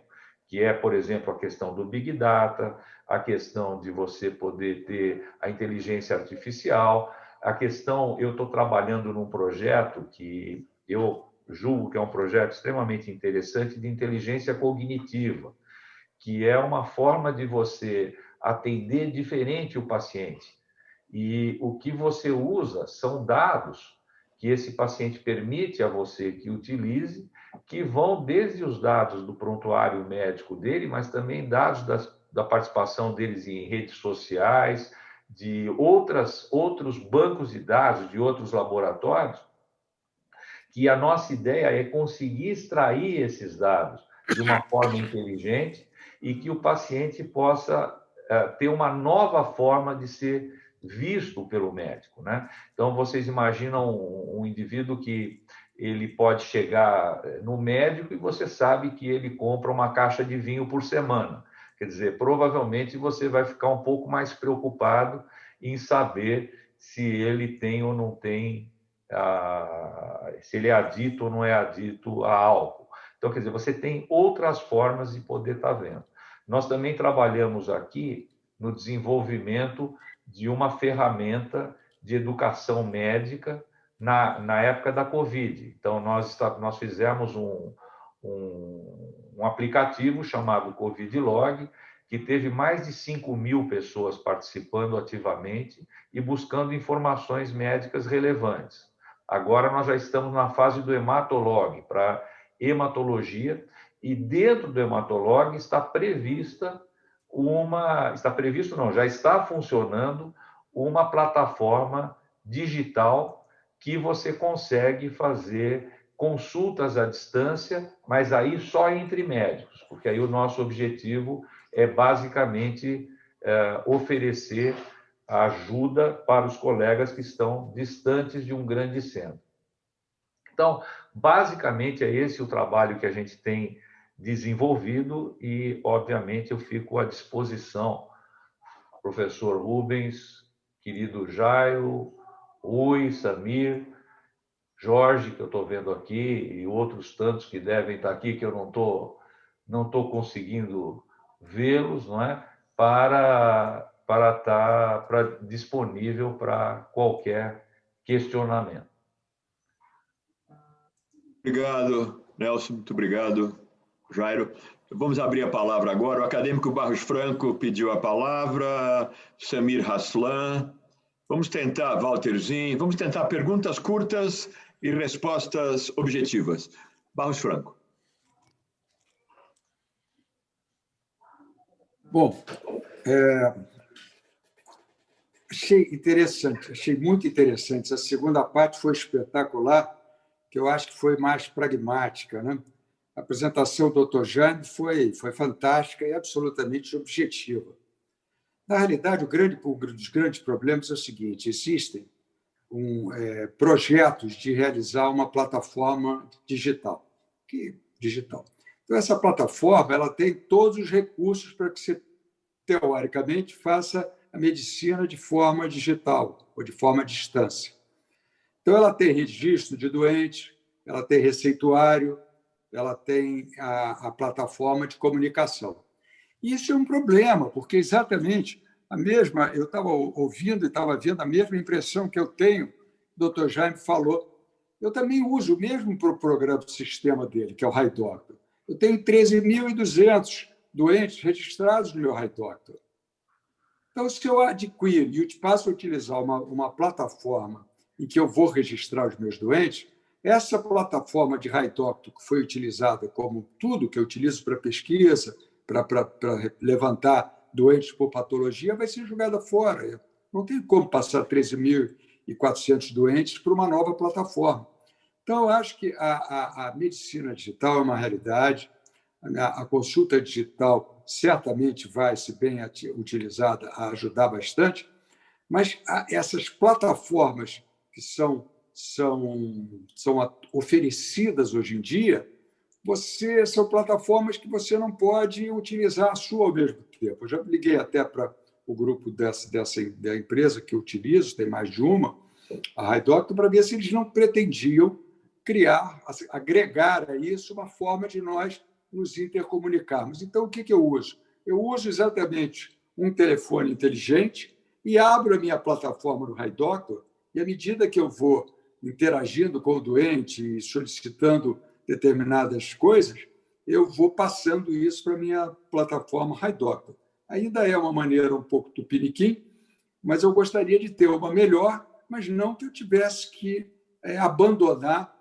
que é, por exemplo, a questão do Big Data, a questão de você poder ter a inteligência artificial, a questão... Eu estou trabalhando num projeto que eu julgo que é um projeto extremamente interessante de inteligência cognitiva, que é uma forma de você atender diferente o paciente. E o que você usa são dados que esse paciente permite a você que utilize, que vão desde os dados do prontuário médico dele, mas também dados da participação deles em redes sociais, de outros bancos de dados, de outros laboratórios, que a nossa ideia é conseguir extrair esses dados de uma forma inteligente e que o paciente possa ter uma nova forma de ser visto pelo médico, né? Então, vocês imaginam um indivíduo que ele pode chegar no médico e você sabe que ele compra uma caixa de vinho por semana. Quer dizer, provavelmente você vai ficar um pouco mais preocupado em saber se ele tem ou não tem, se ele é adito ou não é adito a álcool. Então, quer dizer, você tem outras formas de poder estar vendo. Nós também trabalhamos aqui no desenvolvimento de uma ferramenta de educação médica na época da Covid. Então, nós fizemos um aplicativo chamado Covid Log, que teve mais de 5.000 pessoas participando ativamente e buscando informações médicas relevantes. Agora, nós já estamos na fase do hematolog, para hematologia, e dentro do hematolog já está funcionando uma plataforma digital que você consegue fazer consultas à distância, mas aí só entre médicos, porque aí o nosso objetivo é basicamente oferecer ajuda para os colegas que estão distantes de um grande centro. Então, basicamente, é esse o trabalho que a gente tem desenvolvido e, obviamente, eu fico à disposição, professor Rubens, querido Jairo, Rui, Samir, Jorge, que eu estou vendo aqui, e outros tantos que devem estar aqui, que eu não estou conseguindo vê-los, não é? Para estar disponível para qualquer questionamento. Obrigado, Nelson. Muito obrigado, Jairo. Vamos abrir a palavra agora. O acadêmico Barros Franco pediu a palavra, Samir Haslan. Vamos tentar, Walterzinho, vamos tentar perguntas curtas e respostas objetivas. Barros Franco. Bom, achei muito interessante. A segunda parte foi espetacular, que eu acho que foi mais pragmática, né? A apresentação do Dr. Jaime foi fantástica e absolutamente objetiva. Na realidade, um dos grandes problemas é o seguinte: existem projetos de realizar uma plataforma digital. Então, essa plataforma ela tem todos os recursos para que você, teoricamente, faça a medicina de forma digital ou de forma à distância. Então, ela tem registro de doentes, ela tem receituário, ela tem a plataforma de comunicação. Isso é um problema, porque exatamente eu estava ouvindo e estava vendo a mesma impressão que eu tenho, o Dr. Jaime falou. Eu também uso o mesmo programa de sistema dele, que é o HiDoctor. Eu tenho 13.200 doentes registrados no meu HiDoctor. Então, se eu adquiro e passo a utilizar uma plataforma em que eu vou registrar os meus doentes, essa plataforma de HiDoctor, que foi utilizada como tudo que eu utilizo para pesquisa, para levantar doentes por patologia, vai ser jogada fora. Não tem como passar 13.400 doentes para uma nova plataforma. Então, eu acho que a medicina digital é uma realidade, a consulta digital certamente vai, se bem utilizada, a ajudar bastante, mas essas plataformas que são oferecidas hoje em dia, são plataformas que você não pode utilizar a sua ao mesmo tempo. Eu já liguei até para o grupo da empresa que eu utilizo, tem mais de uma, a HiDoctor, para ver se eles não pretendiam agregar a isso uma forma de nós nos intercomunicarmos. Então, o que eu uso? Eu uso exatamente um telefone inteligente e abro a minha plataforma no HiDoctor, e à medida que eu vou interagindo com o doente e solicitando determinadas coisas, eu vou passando isso para a minha plataforma HiDoctor. Ainda é uma maneira um pouco tupiniquim, mas eu gostaria de ter uma melhor, mas não que eu tivesse que abandonar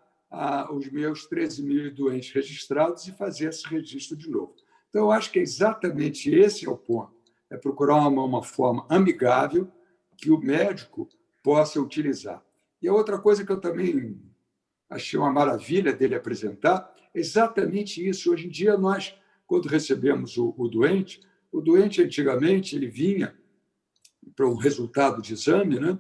os meus 13.000 doentes registrados e fazer esse registro de novo. Então, eu acho que exatamente esse é o ponto, é procurar uma forma amigável que o médico possa utilizar. E a outra coisa que eu também achei uma maravilha dele apresentar é exatamente isso. Hoje em dia, nós, quando recebemos o doente antigamente ele vinha para um resultado de exame, né?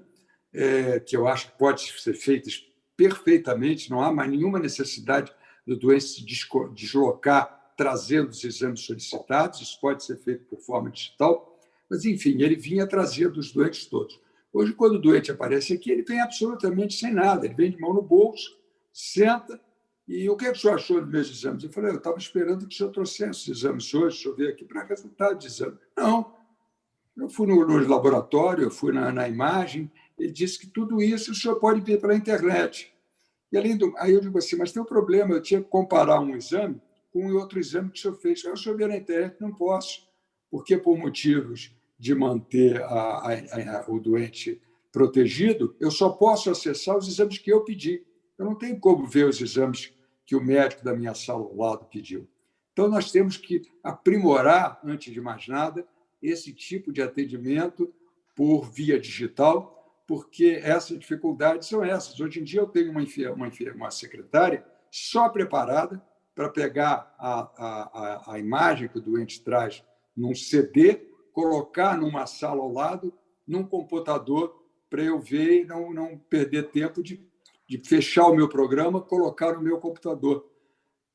Que eu acho que pode ser feito perfeitamente, não há mais nenhuma necessidade do doente se deslocar trazendo os exames solicitados, isso pode ser feito por forma digital, mas, enfim, ele vinha trazendo os doentes todos. Hoje, quando o doente aparece aqui, ele vem absolutamente sem nada, ele vem de mão no bolso, senta, e o que o senhor achou dos meus exames? Eu falei, eu estava esperando que o senhor trouxesse os exames hoje, o senhor veio aqui para resultado de exame. Não, eu fui no laboratório, eu fui na imagem, ele disse que tudo isso o senhor pode ver pela internet. E aí eu digo assim, mas tem um problema, eu tinha que comparar um exame com outro exame que o senhor fez. Aí o senhor vê na internet, não posso, porque por motivos de manter o doente protegido, eu só posso acessar os exames que eu pedi. Eu não tenho como ver os exames que o médico da minha sala ao lado pediu. Então, nós temos que aprimorar, antes de mais nada, esse tipo de atendimento por via digital, porque essas dificuldades são essas. Hoje em dia, eu tenho uma secretária só preparada para pegar a imagem que o doente traz num CD, colocar numa sala ao lado, num computador, para eu ver e não perder tempo de fechar o meu programa, colocar no meu computador.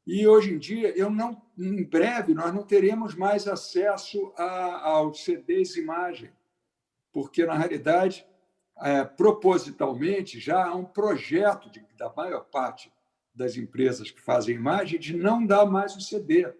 E, hoje em dia, em breve, nós não teremos mais acesso aos CDs imagem, porque, na realidade, propositalmente, já há um projeto da maior parte das empresas que fazem imagem de não dar mais o CD.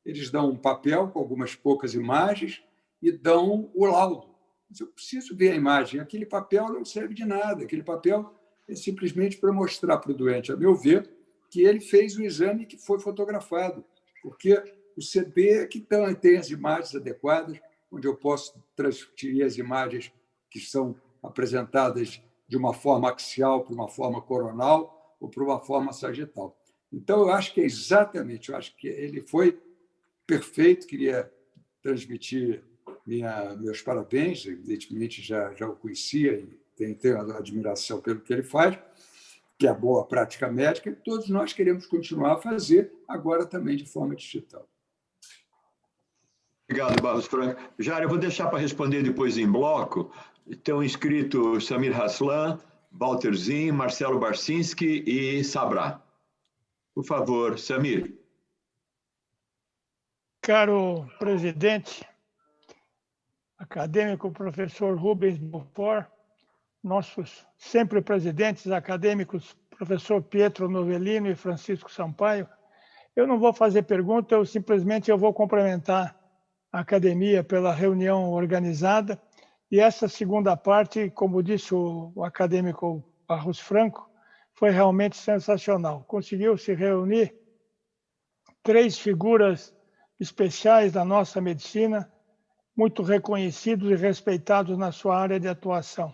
Eles dão um papel com algumas poucas imagens e dão o laudo. Mas eu preciso ver a imagem. Aquele papel não serve de nada. Aquele papel é simplesmente para mostrar para o doente, a meu ver, que ele fez o exame que foi fotografado, porque o CD é que tem as imagens adequadas, onde eu posso transferir as imagens que são apresentadas de uma forma axial para uma forma coronal ou para uma forma sagital. Então, eu acho que é exatamente, eu acho que ele foi perfeito, queria transmitir meus parabéns, evidentemente já o conhecia e tenho admiração pelo que ele faz, que é a boa prática médica, que todos nós queremos continuar a fazer, agora também de forma digital. Obrigado, Barros Franco. Jair, eu vou deixar para responder depois em bloco. Estão inscritos Samir Haslan, Walter Zin, Marcelo Barcinski e Sabrá. Por favor, Samir. Caro presidente, acadêmico professor Rubens Beaufort, nossos sempre presidentes acadêmicos, professor Pietro Novellino e Francisco Sampaio, eu não vou fazer pergunta, eu vou cumprimentar a academia pela reunião organizada. E essa segunda parte, como disse o acadêmico Barros Franco, foi realmente sensacional. Conseguiu se reunir 3 figuras especiais da nossa medicina, muito reconhecidos e respeitados na sua área de atuação.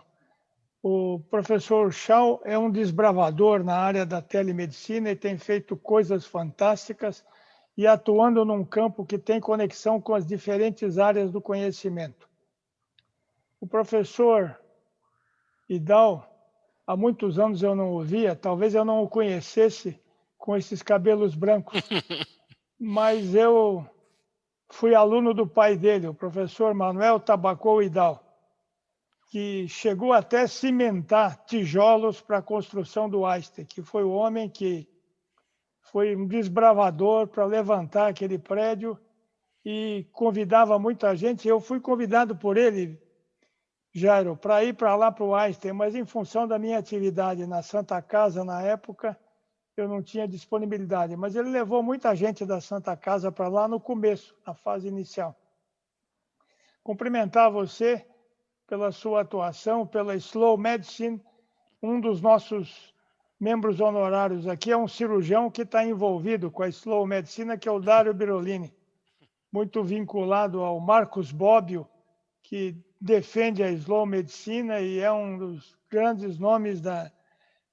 O professor Schau é um desbravador na área da telemedicina e tem feito coisas fantásticas e atuando num campo que tem conexão com as diferentes áreas do conhecimento. O professor Idal, há muitos anos eu não o via, talvez eu não o conhecesse com esses cabelos brancos, mas eu fui aluno do pai dele, o professor Manuel Tabacou Idal, que chegou até cimentar tijolos para a construção do Einstein, que foi o homem que foi um desbravador para levantar aquele prédio e convidava muita gente. Eu fui convidado por ele, Jairo, para ir para lá para o Einstein, mas em função da minha atividade na Santa Casa na época, eu não tinha disponibilidade. Mas ele levou muita gente da Santa Casa para lá no começo, na fase inicial. Cumprimentar você pela sua atuação, pela Slow Medicine. Um dos nossos membros honorários aqui é um cirurgião que está envolvido com a Slow Medicina, que é o Dário Birolini, muito vinculado ao Marcos Bobbio, que defende a Slow Medicina e é um dos grandes nomes da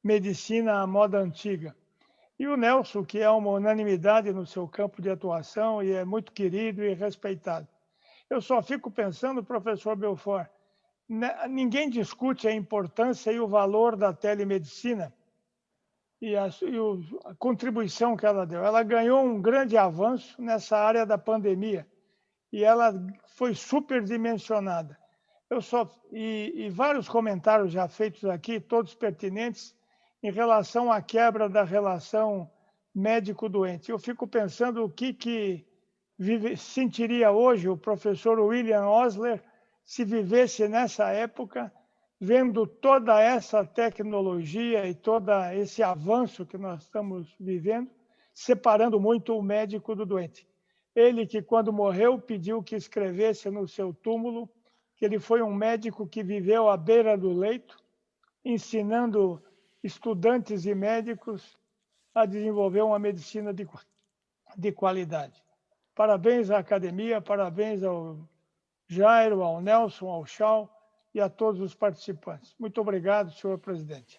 medicina à moda antiga. E o Nelson, que é uma unanimidade no seu campo de atuação e é muito querido e respeitado. Eu só fico pensando, professor Beaufort, ninguém discute a importância e o valor da telemedicina e a contribuição que ela deu. Ela ganhou um grande avanço nessa área da pandemia e ela foi superdimensionada. E vários comentários já feitos aqui, todos pertinentes, em relação à quebra da relação médico-doente. Eu fico pensando o que sentiria hoje o professor William Osler se vivesse nessa época, vendo toda essa tecnologia e todo esse avanço que nós estamos vivendo, separando muito o médico do doente. Ele que, quando morreu, pediu que escrevesse no seu túmulo que ele foi um médico que viveu à beira do leito, ensinando estudantes e médicos a desenvolver uma medicina de qualidade. Parabéns à academia, parabéns ao Jairo, ao Nelson, ao Schau e a todos os participantes. Muito obrigado, senhor presidente.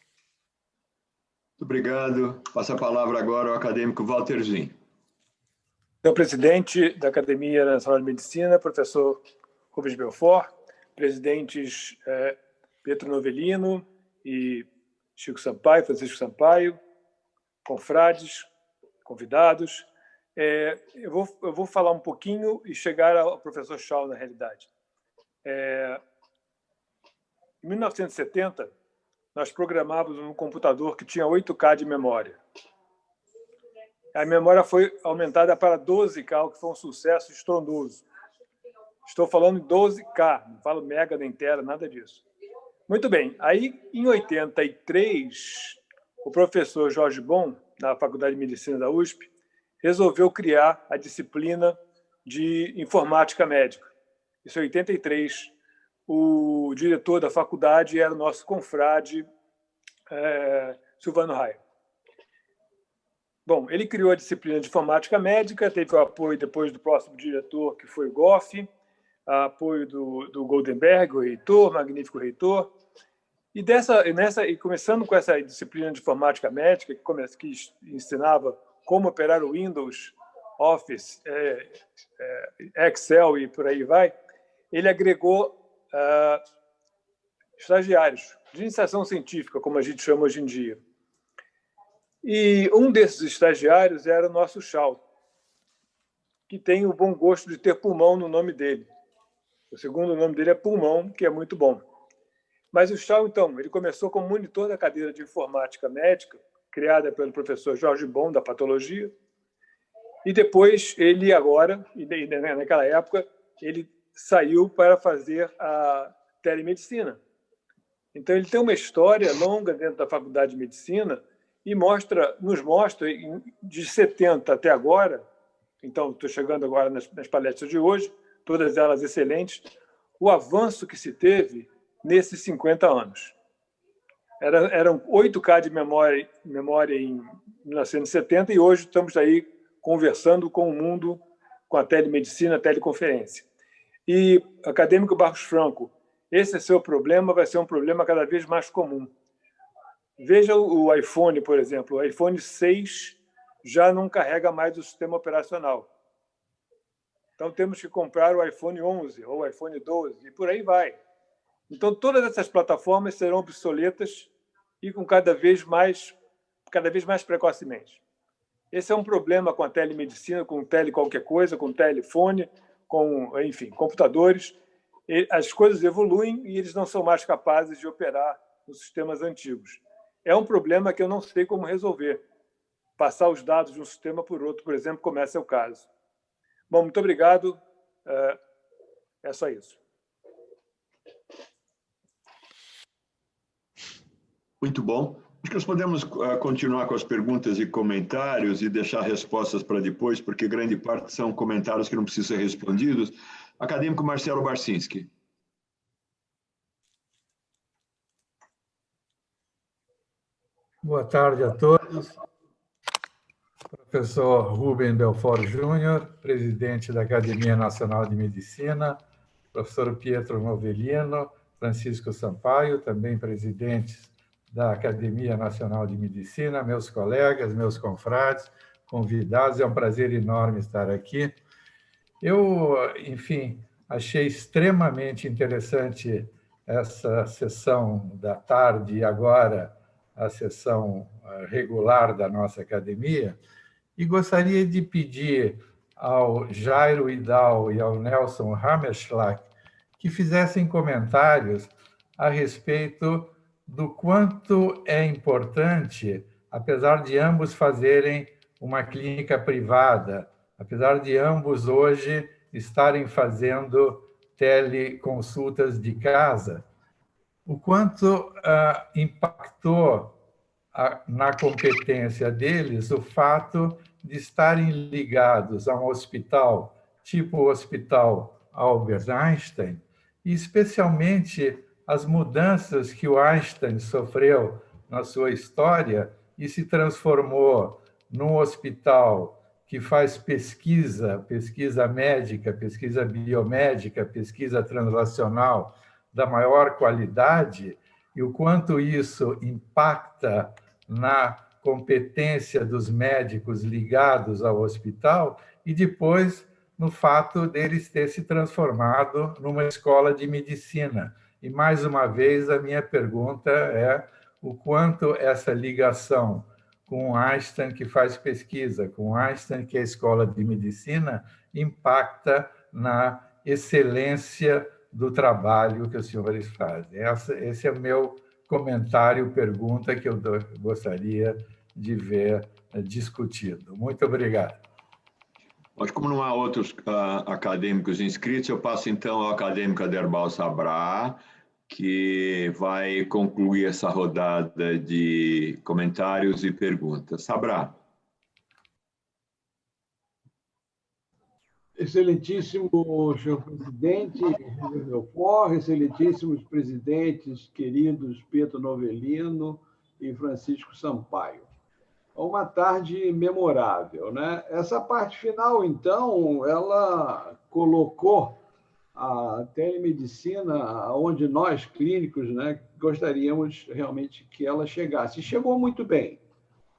Muito obrigado. Passa a palavra agora ao acadêmico Walter Zin. Senhor presidente da Academia Nacional de Medicina, professor Rubens Beaufort, presidentes Pietro Novellino e Chico Sampaio, Francisco Sampaio, confrades, convidados. Eu vou falar um pouquinho e chegar ao professor Schau, na realidade. Em 1970, nós programávamos um computador que tinha 8K de memória. A memória foi aumentada para 12K, o que foi um sucesso estrondoso. Estou falando em 12K, não falo mega nem tera, nada disso. Muito bem. Aí, em 83, o professor Jorge Bon, da Faculdade de Medicina da USP, resolveu criar a disciplina de informática médica. Isso em 83. O diretor da faculdade era o nosso confrade Silvano Raio. Bom, ele criou a disciplina de informática médica, teve o apoio depois do próximo diretor, que foi o Goff, apoio do Goldenberg, o reitor, magnífico reitor. E começando com essa disciplina de informática médica, que ensinava como operar o Windows, Office, Excel e por aí vai, ele agregou estagiários de iniciação científica, como a gente chama hoje em dia. E um desses estagiários era o nosso Chau, que tem o bom gosto de ter pulmão no nome dele. O segundo nome dele é Pulmão, que é muito bom. Mas o Chau, então, ele começou como monitor da cadeira de informática médica, criada pelo professor Jorge Bon, da patologia, e depois ele agora, e naquela época, ele saiu para fazer a telemedicina. Então, ele tem uma história longa dentro da Faculdade de Medicina e nos mostra, de 70 até agora, então, estou chegando agora nas palestras de hoje, todas elas excelentes, o avanço que se teve nesses 50 anos. Eram 8K de memória em 1970 e hoje estamos aí conversando com o mundo, com a telemedicina, a teleconferência. E, acadêmico Barros Franco, esse é seu problema, vai ser um problema cada vez mais comum. Veja o iPhone, por exemplo. O iPhone 6 já não carrega mais o sistema operacional. Então, temos que comprar o iPhone 11 ou o iPhone 12 e por aí vai. Então, todas essas plataformas serão obsoletas e com cada vez mais precocemente. Esse é um problema com a telemedicina, com qualquer coisa, com telefone, com, enfim, computadores. As coisas evoluem e eles não são mais capazes de operar nos sistemas antigos. É um problema que eu não sei como resolver. Passar os dados de um sistema por outro, por exemplo, como esse é o caso. Bom, muito obrigado. É só isso. Muito bom. Acho que nós podemos continuar com as perguntas e comentários e deixar respostas para depois, porque grande parte são comentários que não precisam ser respondidos. Acadêmico Marcelo Barcinski. Boa tarde a todos. Professor Rubem Belfort Júnior, presidente da Academia Nacional de Medicina, professor Pietro Novellino, Francisco Sampaio, também presidentes da Academia Nacional de Medicina, meus colegas, meus confrades, convidados, é um prazer enorme estar aqui. Eu, enfim, achei extremamente interessante essa sessão da tarde e agora a sessão regular da nossa academia, e gostaria de pedir ao Jairo Idal e ao Nelson Hammerschlag que fizessem comentários a respeito do quanto é importante, apesar de ambos fazerem uma clínica privada, apesar de ambos hoje estarem fazendo teleconsultas de casa, o quanto impactou na competência deles o fato de estarem ligados a um hospital, tipo o Hospital Albert Einstein, e especialmente as mudanças que o Einstein sofreu na sua história e se transformou num hospital que faz pesquisa médica, pesquisa biomédica, pesquisa translacional da maior qualidade, e o quanto isso impacta na competência dos médicos ligados ao hospital e depois no fato deles ter se transformado numa escola de medicina. E, mais uma vez, a minha pergunta é o quanto essa ligação com Einstein, que faz pesquisa, com Einstein, que é a escola de medicina, impacta na excelência do trabalho que os senhores fazem. Esse é o meu comentário, pergunta que eu gostaria de ver discutido. Muito obrigado. Mas como não há outros acadêmicos inscritos, eu passo então ao acadêmico Aderbal Sabrá, que vai concluir essa rodada de comentários e perguntas. Sabrá. Excelentíssimo senhor presidente Belfort, excelentíssimos presidentes queridos Pietro Novellino e Francisco Sampaio. Uma tarde memorável, né? Essa parte final, então, ela colocou a telemedicina onde nós, clínicos, né, gostaríamos realmente que ela chegasse. E chegou muito bem.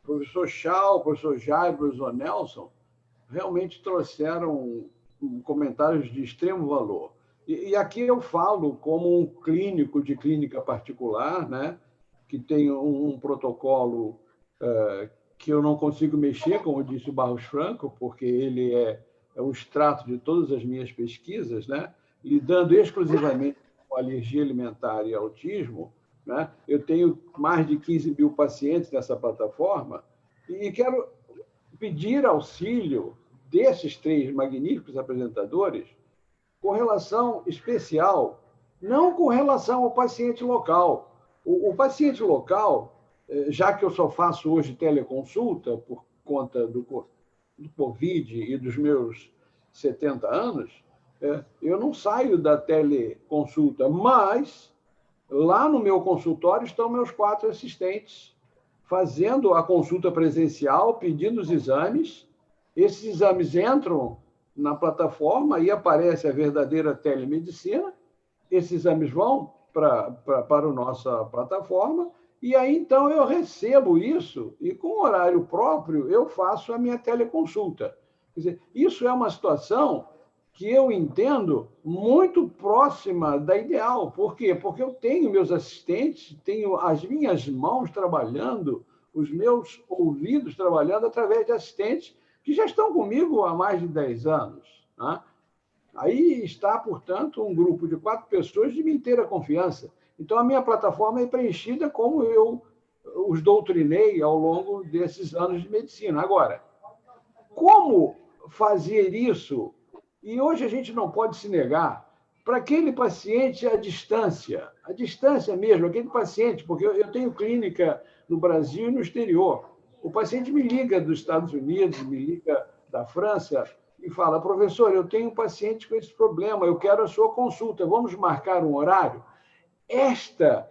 O professor Chau, o professor Jairo, o professor Nelson realmente trouxeram comentários de extremo valor. E aqui eu falo como um clínico de clínica particular, né, que tem um protocolo que eu não consigo mexer, como disse o Barros Franco, porque ele é o extrato de todas as minhas pesquisas, né? Lidando exclusivamente com alergia alimentar e autismo, né? Eu tenho mais de 15 mil pacientes nessa plataforma e quero pedir auxílio desses 3 magníficos apresentadores com relação especial, não com relação ao paciente local. O paciente local, já que eu só faço hoje teleconsulta por conta do Covid e dos meus 70 anos, eu não saio da teleconsulta, mas lá no meu consultório estão meus 4 assistentes fazendo a consulta presencial, pedindo os exames. Esses exames entram na plataforma e aparece a verdadeira telemedicina. Esses exames vão para a nossa plataforma e aí, então, eu recebo isso e, com horário próprio, eu faço a minha teleconsulta. Quer dizer, isso é uma situação que eu entendo muito próxima da ideal. Por quê? Porque eu tenho meus assistentes, tenho as minhas mãos trabalhando, os meus ouvidos trabalhando através de assistentes que já estão comigo há mais de 10 anos. Né? Aí está, portanto, um grupo de 4 pessoas de minha inteira confiança. Então, a minha plataforma é preenchida como eu os doutrinei ao longo desses anos de medicina. Agora, como fazer isso? E hoje a gente não pode se negar para aquele paciente à distância mesmo, aquele paciente, porque eu tenho clínica no Brasil e no exterior. O paciente me liga dos Estados Unidos, me liga da França e fala: professor, eu tenho um paciente com esse problema, eu quero a sua consulta, vamos marcar um horário? Esta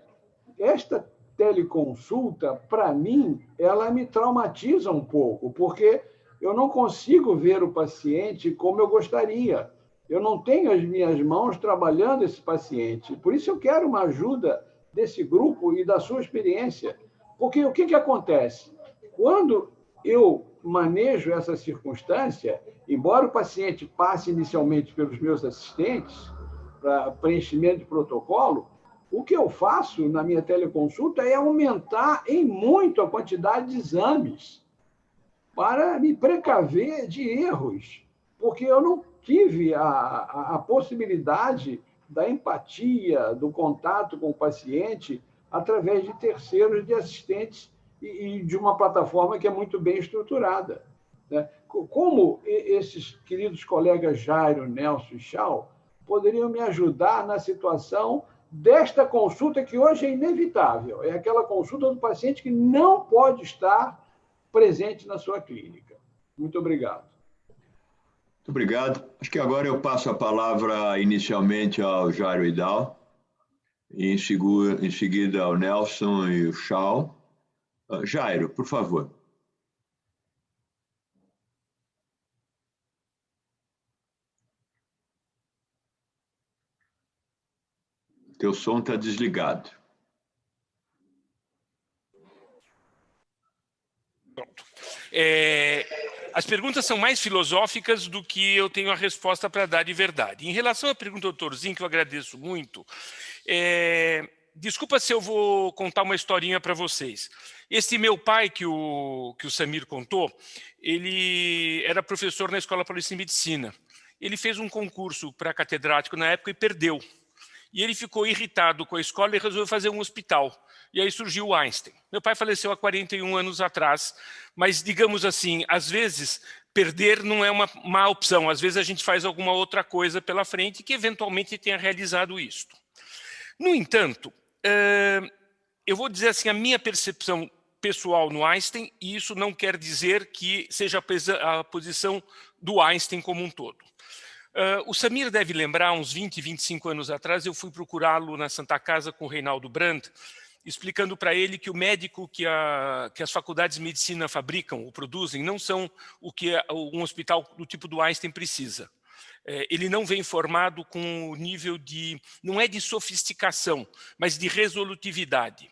teleconsulta, para mim, ela me traumatiza um pouco, porque eu não consigo ver o paciente como eu gostaria. Eu não tenho as minhas mãos trabalhando esse paciente. Por isso eu quero uma ajuda desse grupo e da sua experiência. Porque o que acontece? Quando eu manejo essa circunstância, embora o paciente passe inicialmente pelos meus assistentes para preenchimento de protocolo, o que eu faço na minha teleconsulta é aumentar em muito a quantidade de exames para me precaver de erros, porque eu não tive a possibilidade da empatia, do contato com o paciente através de terceiros, de assistentes e de uma plataforma que é muito bem estruturada. Como esses queridos colegas Jairo, Nelson e Chau poderiam me ajudar na situação desta consulta que hoje é inevitável? É aquela consulta do paciente que não pode estar presente na sua clínica. Muito obrigado. Muito obrigado. Acho que agora eu passo a palavra inicialmente ao Jairo Idal, e em seguida ao Nelson e o Chau. Jairo, por favor. Teu som está desligado. Pronto. As perguntas são mais filosóficas do que eu tenho a resposta para dar de verdade. Em relação à pergunta do doutorzinho, que eu agradeço muito, desculpa se eu vou contar uma historinha para vocês. Esse meu pai, que o Samir contou, ele era professor na Escola Paulista de Medicina. Ele fez um concurso para catedrático na época e perdeu. E ele ficou irritado com a escola e resolveu fazer um hospital. E aí surgiu o Einstein. Meu pai faleceu há 41 anos atrás, mas, digamos assim, às vezes perder não é uma má opção. Às vezes a gente faz alguma outra coisa pela frente que eventualmente tenha realizado isto. No entanto, eu vou dizer assim, a minha percepção pessoal no Einstein, e isso não quer dizer que seja a posição do Einstein como um todo. O Samir deve lembrar, uns 20, 25 anos atrás, eu fui procurá-lo na Santa Casa com o Reinaldo Brandt, explicando para ele que o médico que as faculdades de medicina fabricam ou produzem não são o que um hospital do tipo do Einstein precisa. Ele não vem formado com o nível de, não é de sofisticação, mas de resolutividade.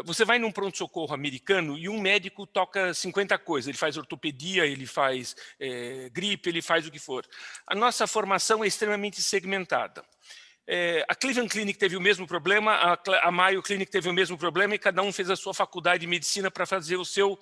Você vai num pronto-socorro americano e um médico toca 50 coisas. Ele faz ortopedia, ele faz gripe, ele faz o que for. A nossa formação é extremamente segmentada. A Cleveland Clinic teve o mesmo problema, a Mayo Clinic teve o mesmo problema, e cada um fez a sua faculdade de medicina para fazer o seu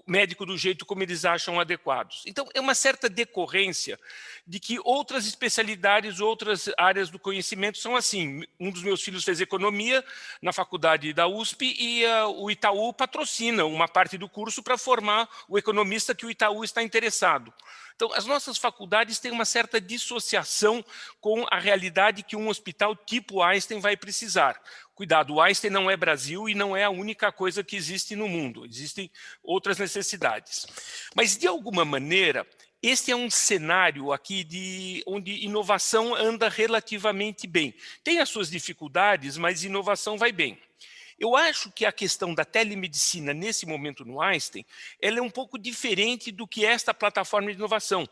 médico do jeito como eles acham adequados. Então, é uma certa decorrência de que outras especialidades, outras áreas do conhecimento são assim. Um dos meus filhos fez economia na faculdade da USP e o Itaú patrocina uma parte do curso para formar o economista que o Itaú está interessado. Então, as nossas faculdades têm uma certa dissociação com a realidade que um hospital tipo Einstein vai precisar. Cuidado, o Einstein não é Brasil e não é a única coisa que existe no mundo. Existem outras necessidades. Mas, de alguma maneira, este é um cenário aqui onde inovação anda relativamente bem. Tem as suas dificuldades, mas inovação vai bem. Eu acho que a questão da telemedicina, nesse momento no Einstein, ela é um pouco diferente do que esta plataforma de inovação.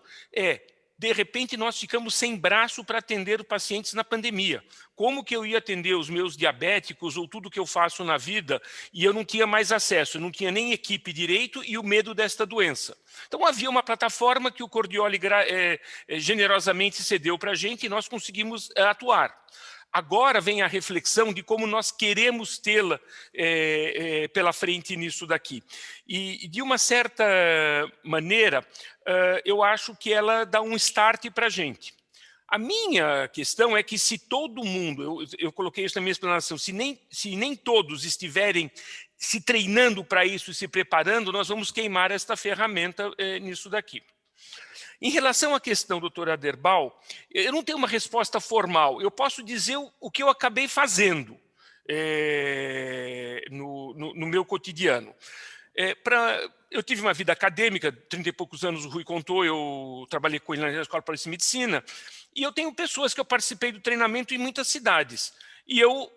De repente, nós ficamos sem braço para atender pacientes na pandemia. Como que eu ia atender os meus diabéticos ou tudo que eu faço na vida e eu não tinha mais acesso, eu não tinha nem equipe direito e o medo desta doença. Então, havia uma plataforma que o Cordioli generosamente cedeu para a gente e nós conseguimos atuar. Agora vem a reflexão de como nós queremos tê-la pela frente nisso daqui. E, de uma certa maneira, eu acho que ela dá um start para a gente. A minha questão é que se todo mundo, eu coloquei isso na minha explanação, se nem todos estiverem se treinando para isso e se preparando, nós vamos queimar esta ferramenta nisso daqui. Em relação à questão, doutor Aderbal, eu não tenho uma resposta formal. Eu posso dizer o que eu acabei fazendo no meu cotidiano. Eu tive uma vida acadêmica, 30 e poucos anos, o Rui contou, eu trabalhei com ele na Escola Paulista de Medicina, e eu tenho pessoas que eu participei do treinamento em muitas cidades. E eu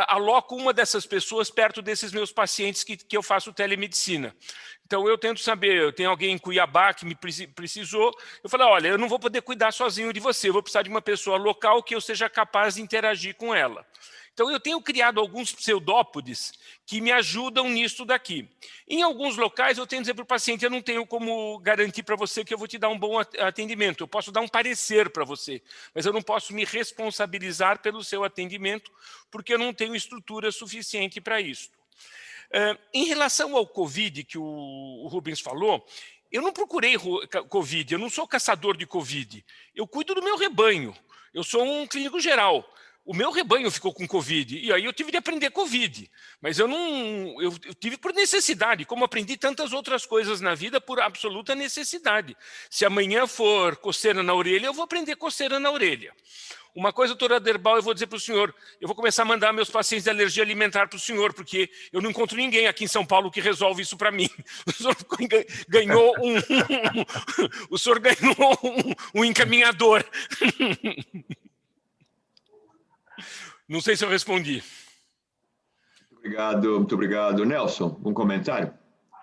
aloco uma dessas pessoas perto desses meus pacientes que eu faço telemedicina. Então, eu tento saber, eu tenho alguém em Cuiabá que me precisou, eu falo, olha, eu não vou poder cuidar sozinho de você, eu vou precisar de uma pessoa local que eu seja capaz de interagir com ela. Então, eu tenho criado alguns pseudópodes que me ajudam nisso daqui. Em alguns locais, eu tenho que dizer para o paciente, eu não tenho como garantir para você que eu vou te dar um bom atendimento. Eu posso dar um parecer para você, mas eu não posso me responsabilizar pelo seu atendimento, porque eu não tenho estrutura suficiente para isso. Em relação ao Covid, que o Rubens falou, eu não procurei Covid, eu não sou caçador de Covid. Eu cuido do meu rebanho, eu sou um clínico geral. O meu rebanho ficou com Covid, e aí eu tive de aprender Covid. Mas eu tive por necessidade, como aprendi tantas outras coisas na vida por absoluta necessidade. Se amanhã for coceira na orelha, eu vou aprender coceira na orelha. Uma coisa, doutor Aderbal, eu vou dizer para o senhor, eu vou começar a mandar meus pacientes de alergia alimentar para o senhor, porque eu não encontro ninguém aqui em São Paulo que resolve isso para mim. O senhor ganhou o senhor ganhou um encaminhador. Não sei se eu respondi. Muito obrigado. Nelson, um comentário?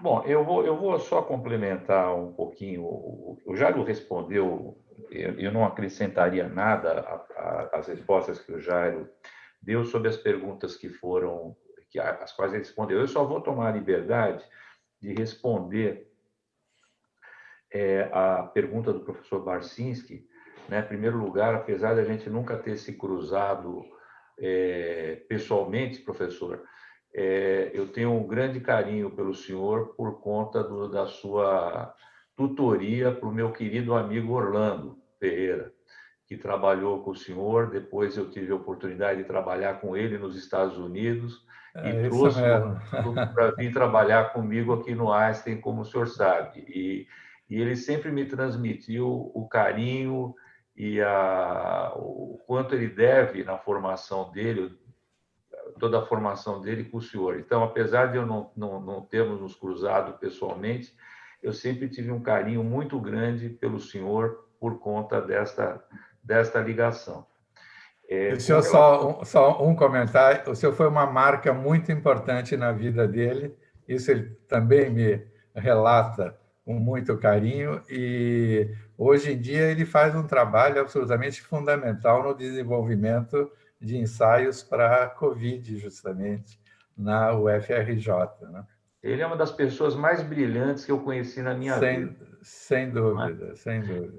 Bom, eu vou só complementar um pouquinho. O Jairo respondeu, eu não acrescentaria nada às respostas que o Jairo deu sobre as perguntas as quais ele respondeu. Eu só vou tomar a liberdade de responder a pergunta do professor Barcinski. Né? Em primeiro lugar, apesar de a gente nunca ter se cruzado pessoalmente, professor, eu tenho um grande carinho pelo senhor por conta da sua tutoria para o meu querido amigo Orlando Ferreira, que trabalhou com o senhor. Depois eu tive a oportunidade de trabalhar com ele nos Estados Unidos e trouxe para vir trabalhar comigo aqui no Einstein, como o senhor sabe. E ele sempre me transmitiu o carinho e o quanto ele deve na formação dele, toda a formação dele com o senhor. Então, apesar de eu não termos nos cruzado pessoalmente, eu sempre tive um carinho muito grande pelo senhor por conta desta ligação. O senhor, só um comentário, o senhor foi uma marca muito importante na vida dele, isso ele também me relata com muito carinho, e hoje em dia ele faz um trabalho absolutamente fundamental no desenvolvimento de ensaios para a Covid, justamente, na UFRJ. Né? Ele é uma das pessoas mais brilhantes que eu conheci na minha vida. Sem dúvida, sem dúvida.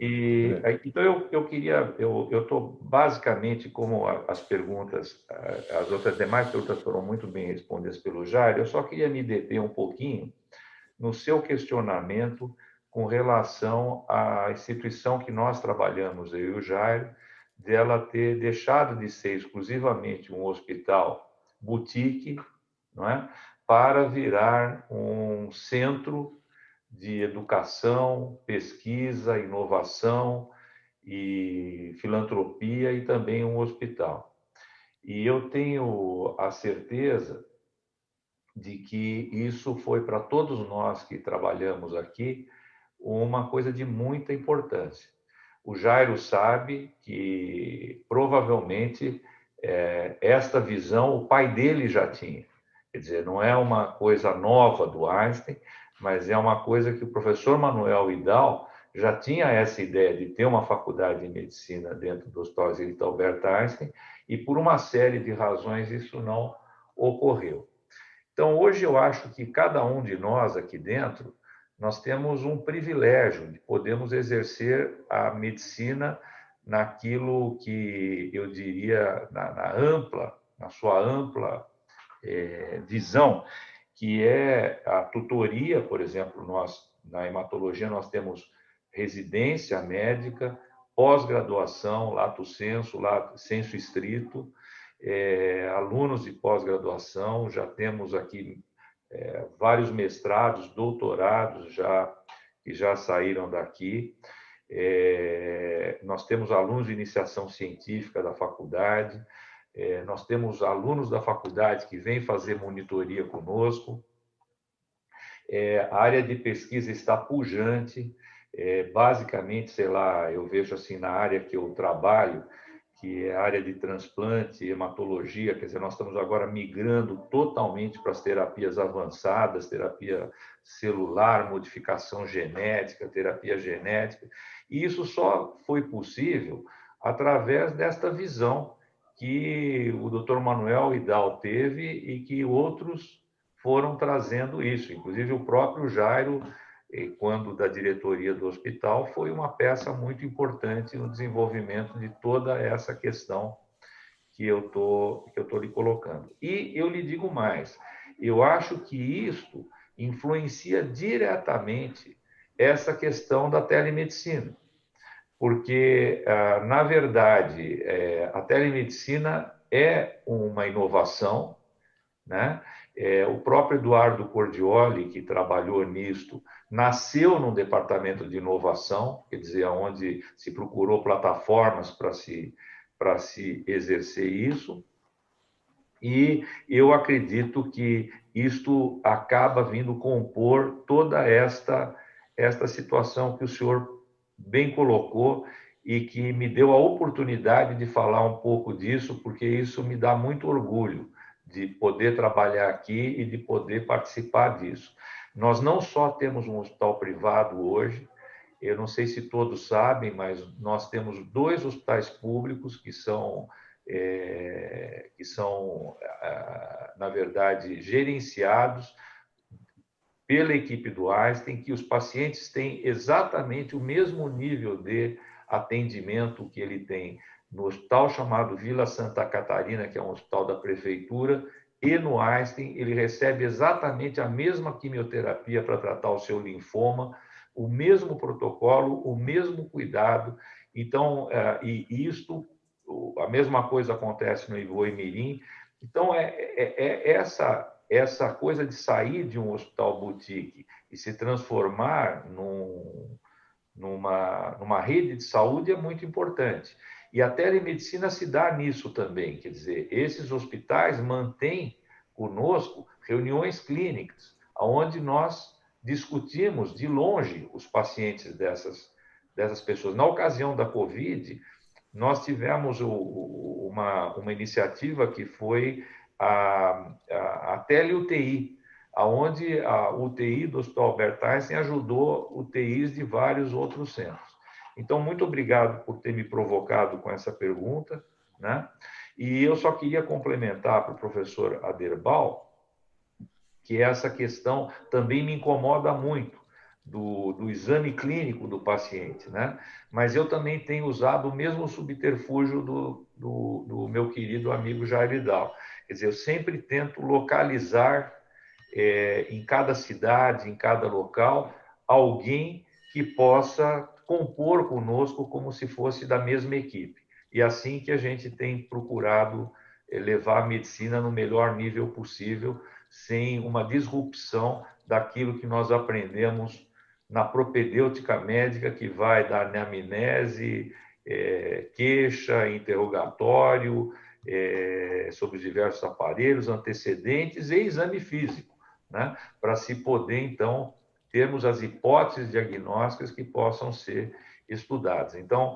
Então, eu estou basicamente, como as perguntas, as outras demais perguntas foram muito bem respondidas pelo Jairo, eu só queria me deter um pouquinho no seu questionamento com relação à instituição que nós trabalhamos, eu e o Jairo, dela ter deixado de ser exclusivamente um hospital boutique, não é? Para virar um centro de educação, pesquisa, inovação e filantropia e também um hospital. E eu tenho a certeza de que isso foi para todos nós que trabalhamos aqui uma coisa de muita importância. O Jairo sabe que provavelmente esta visão o pai dele já tinha. Quer dizer, não é uma coisa nova do Einstein, mas é uma coisa que o professor Manuel Widal já tinha essa ideia de ter uma faculdade de medicina dentro do Hospital Isílio Albert Einstein, e por uma série de razões isso não ocorreu. Então, hoje eu acho que cada um de nós aqui dentro, nós temos um privilégio de podermos exercer a medicina naquilo que eu diria na sua ampla visão, que é a tutoria. Por exemplo, nós, na hematologia, nós temos residência médica, pós-graduação, lato sensu estrito, alunos de pós-graduação, já temos aqui vários mestrados, doutorados que já saíram daqui. Nós temos alunos de iniciação científica da faculdade, nós temos alunos da faculdade que vêm fazer monitoria conosco. A área de pesquisa está pujante. Basicamente, sei lá, eu vejo assim na área que eu trabalho, que é a área de transplante, hematologia, quer dizer, nós estamos agora migrando totalmente para as terapias avançadas, terapia celular, modificação genética, terapia genética. E isso só foi possível através desta visão que o Dr. Manuel Widal teve e que outros foram trazendo isso. Inclusive, o próprio Jairo, quando da diretoria do hospital, foi uma peça muito importante no desenvolvimento de toda essa questão que eu tô lhe colocando. E eu lhe digo mais, eu acho que isto influencia diretamente essa questão da telemedicina, porque, na verdade, a telemedicina é uma inovação, né? O próprio Eduardo Cordioli, que trabalhou nisto, nasceu num departamento de inovação, quer dizer, onde se procurou plataformas para se exercer isso, e eu acredito que isto acaba vindo compor toda esta situação que o senhor bem colocou e que me deu a oportunidade de falar um pouco disso, porque isso me dá muito orgulho de poder trabalhar aqui e de poder participar disso. Nós não só temos um hospital privado hoje, eu não sei se todos sabem, mas nós temos 2 hospitais públicos que são, na verdade, gerenciados pela equipe do Einstein, que os pacientes têm exatamente o mesmo nível de atendimento que ele tem no hospital chamado Vila Santa Catarina, que é um hospital da prefeitura, e no Einstein ele recebe exatamente a mesma quimioterapia para tratar o seu linfoma, o mesmo protocolo, o mesmo cuidado. Então, a mesma coisa acontece no Ivoimirim. Então, essa coisa de sair de um hospital boutique e se transformar numa rede de saúde é muito importante. E a telemedicina se dá nisso também, quer dizer, esses hospitais mantêm conosco reuniões clínicas, onde nós discutimos de longe os pacientes dessas pessoas. Na ocasião da Covid, nós tivemos uma iniciativa que foi a tele-UTI, onde a UTI do Hospital Albert Einstein ajudou UTIs de vários outros centros. Então, muito obrigado por ter me provocado com essa pergunta, né? E eu só queria complementar para o professor Aderbal que essa questão também me incomoda muito, do exame clínico do paciente, né? Mas eu também tenho usado o mesmo subterfúgio do meu querido amigo Jair Vidal. Quer dizer, eu sempre tento localizar em cada cidade, em cada local, alguém que possa compor conosco como se fosse da mesma equipe. E assim que a gente tem procurado levar a medicina no melhor nível possível, sem uma disrupção daquilo que nós aprendemos na propedêutica médica, que vai da anamnese, queixa, interrogatório, sobre os diversos aparelhos, antecedentes e exame físico, né? Para se poder, então, termos as hipóteses diagnósticas que possam ser estudadas. Então,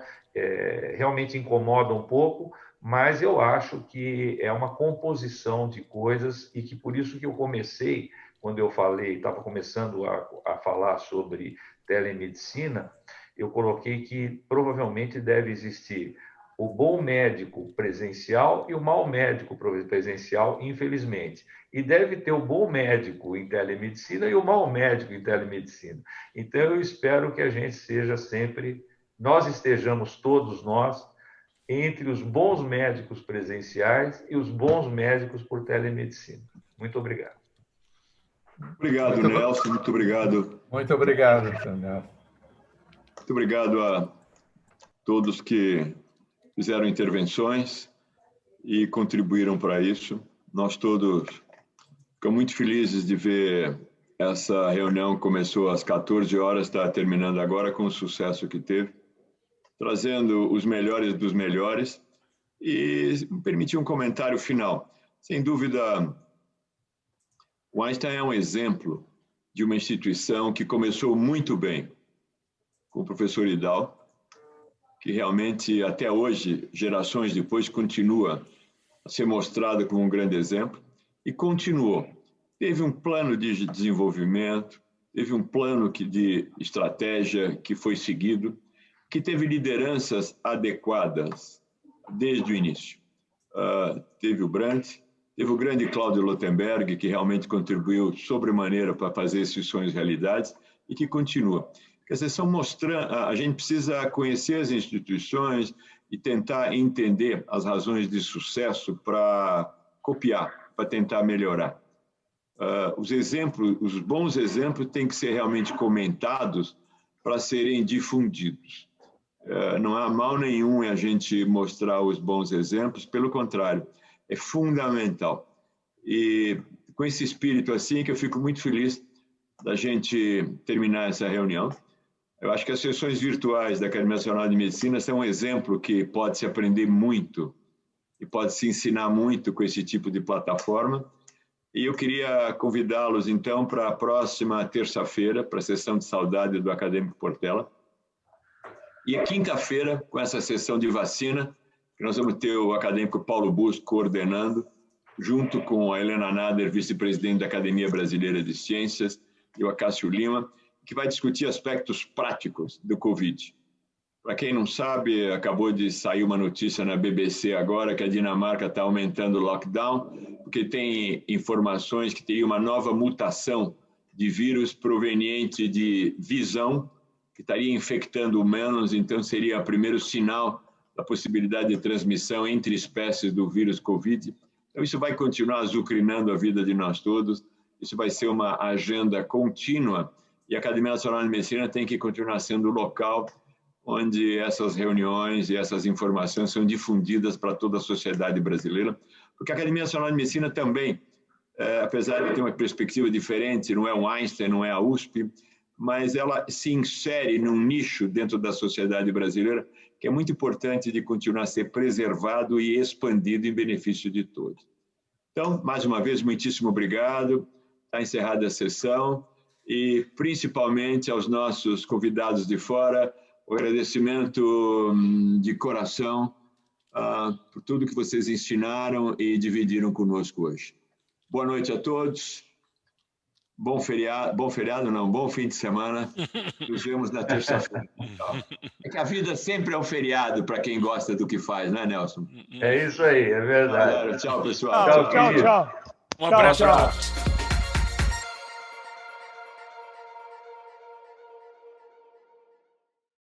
realmente incomoda um pouco, mas eu acho que é uma composição de coisas e que por isso que eu comecei, quando eu estava começando a falar sobre telemedicina, eu coloquei que provavelmente deve existir o bom médico presencial e o mau médico presencial, infelizmente. E deve ter o bom médico em telemedicina e o mau médico em telemedicina. Então, eu espero que a gente seja sempre, nós estejamos todos nós, entre os bons médicos presenciais e os bons médicos por telemedicina. Muito obrigado. Obrigado, Nelson. Muito obrigado. Muito obrigado, Nelson. Muito obrigado a todos que fizeram intervenções e contribuíram para isso. Nós todos ficamos muito felizes de ver essa reunião que começou às 14 horas, está terminando agora com o sucesso que teve, trazendo os melhores dos melhores. E me permitir um comentário final. Sem dúvida, o Einstein é um exemplo de uma instituição que começou muito bem com o professor Vidal, que realmente, até hoje, gerações depois, continua a ser mostrado como um grande exemplo, e continuou. Teve um plano de desenvolvimento, teve um plano de estratégia que foi seguido, que teve lideranças adequadas desde o início. Teve o Brandt, teve o grande Cláudio Lotenberg, que realmente contribuiu sobremaneira para fazer esses sonhos realidades, e que continua. Quer dizer, a gente precisa conhecer as instituições e tentar entender as razões de sucesso para copiar, para tentar melhorar. Os bons exemplos têm que ser realmente comentados para serem difundidos. Não há mal nenhum em a gente mostrar os bons exemplos, pelo contrário, é fundamental. E com esse espírito assim que eu fico muito feliz da gente terminar essa reunião. Eu acho que as sessões virtuais da Academia Nacional de Medicina são um exemplo que pode se aprender muito e pode se ensinar muito com esse tipo de plataforma. E eu queria convidá-los, então, para a próxima terça-feira, para a sessão de saudade do Acadêmico Portela. E a quinta-feira, com essa sessão de vacina, que nós vamos ter o acadêmico Paulo Busco coordenando, junto com a Helena Nader, vice-presidente da Academia Brasileira de Ciências, e o Acácio Lima, que vai discutir aspectos práticos do Covid. Para quem não sabe, acabou de sair uma notícia na BBC agora que a Dinamarca está aumentando o lockdown, porque tem informações que teria uma nova mutação de vírus proveniente de visão, que estaria infectando humanos, então seria o primeiro sinal da possibilidade de transmissão entre espécies do vírus Covid. Então isso vai continuar azucrinando a vida de nós todos, isso vai ser uma agenda contínua, e a Academia Nacional de Medicina tem que continuar sendo o local onde essas reuniões e essas informações são difundidas para toda a sociedade brasileira, porque a Academia Nacional de Medicina também, apesar de ter uma perspectiva diferente, não é o Einstein, não é a USP, mas ela se insere num nicho dentro da sociedade brasileira que é muito importante de continuar a ser preservado e expandido em benefício de todos. Então, mais uma vez, muitíssimo obrigado. Está encerrada a sessão. E, principalmente, aos nossos convidados de fora, o agradecimento de coração por tudo que vocês ensinaram e dividiram conosco hoje. Boa noite a todos. Bom fim de semana. Nos vemos na terça-feira. É que a vida sempre é um feriado para quem gosta do que faz, né, Nelson? É isso aí, é verdade. Tchau, pessoal. Tchau. Um abraço a todos.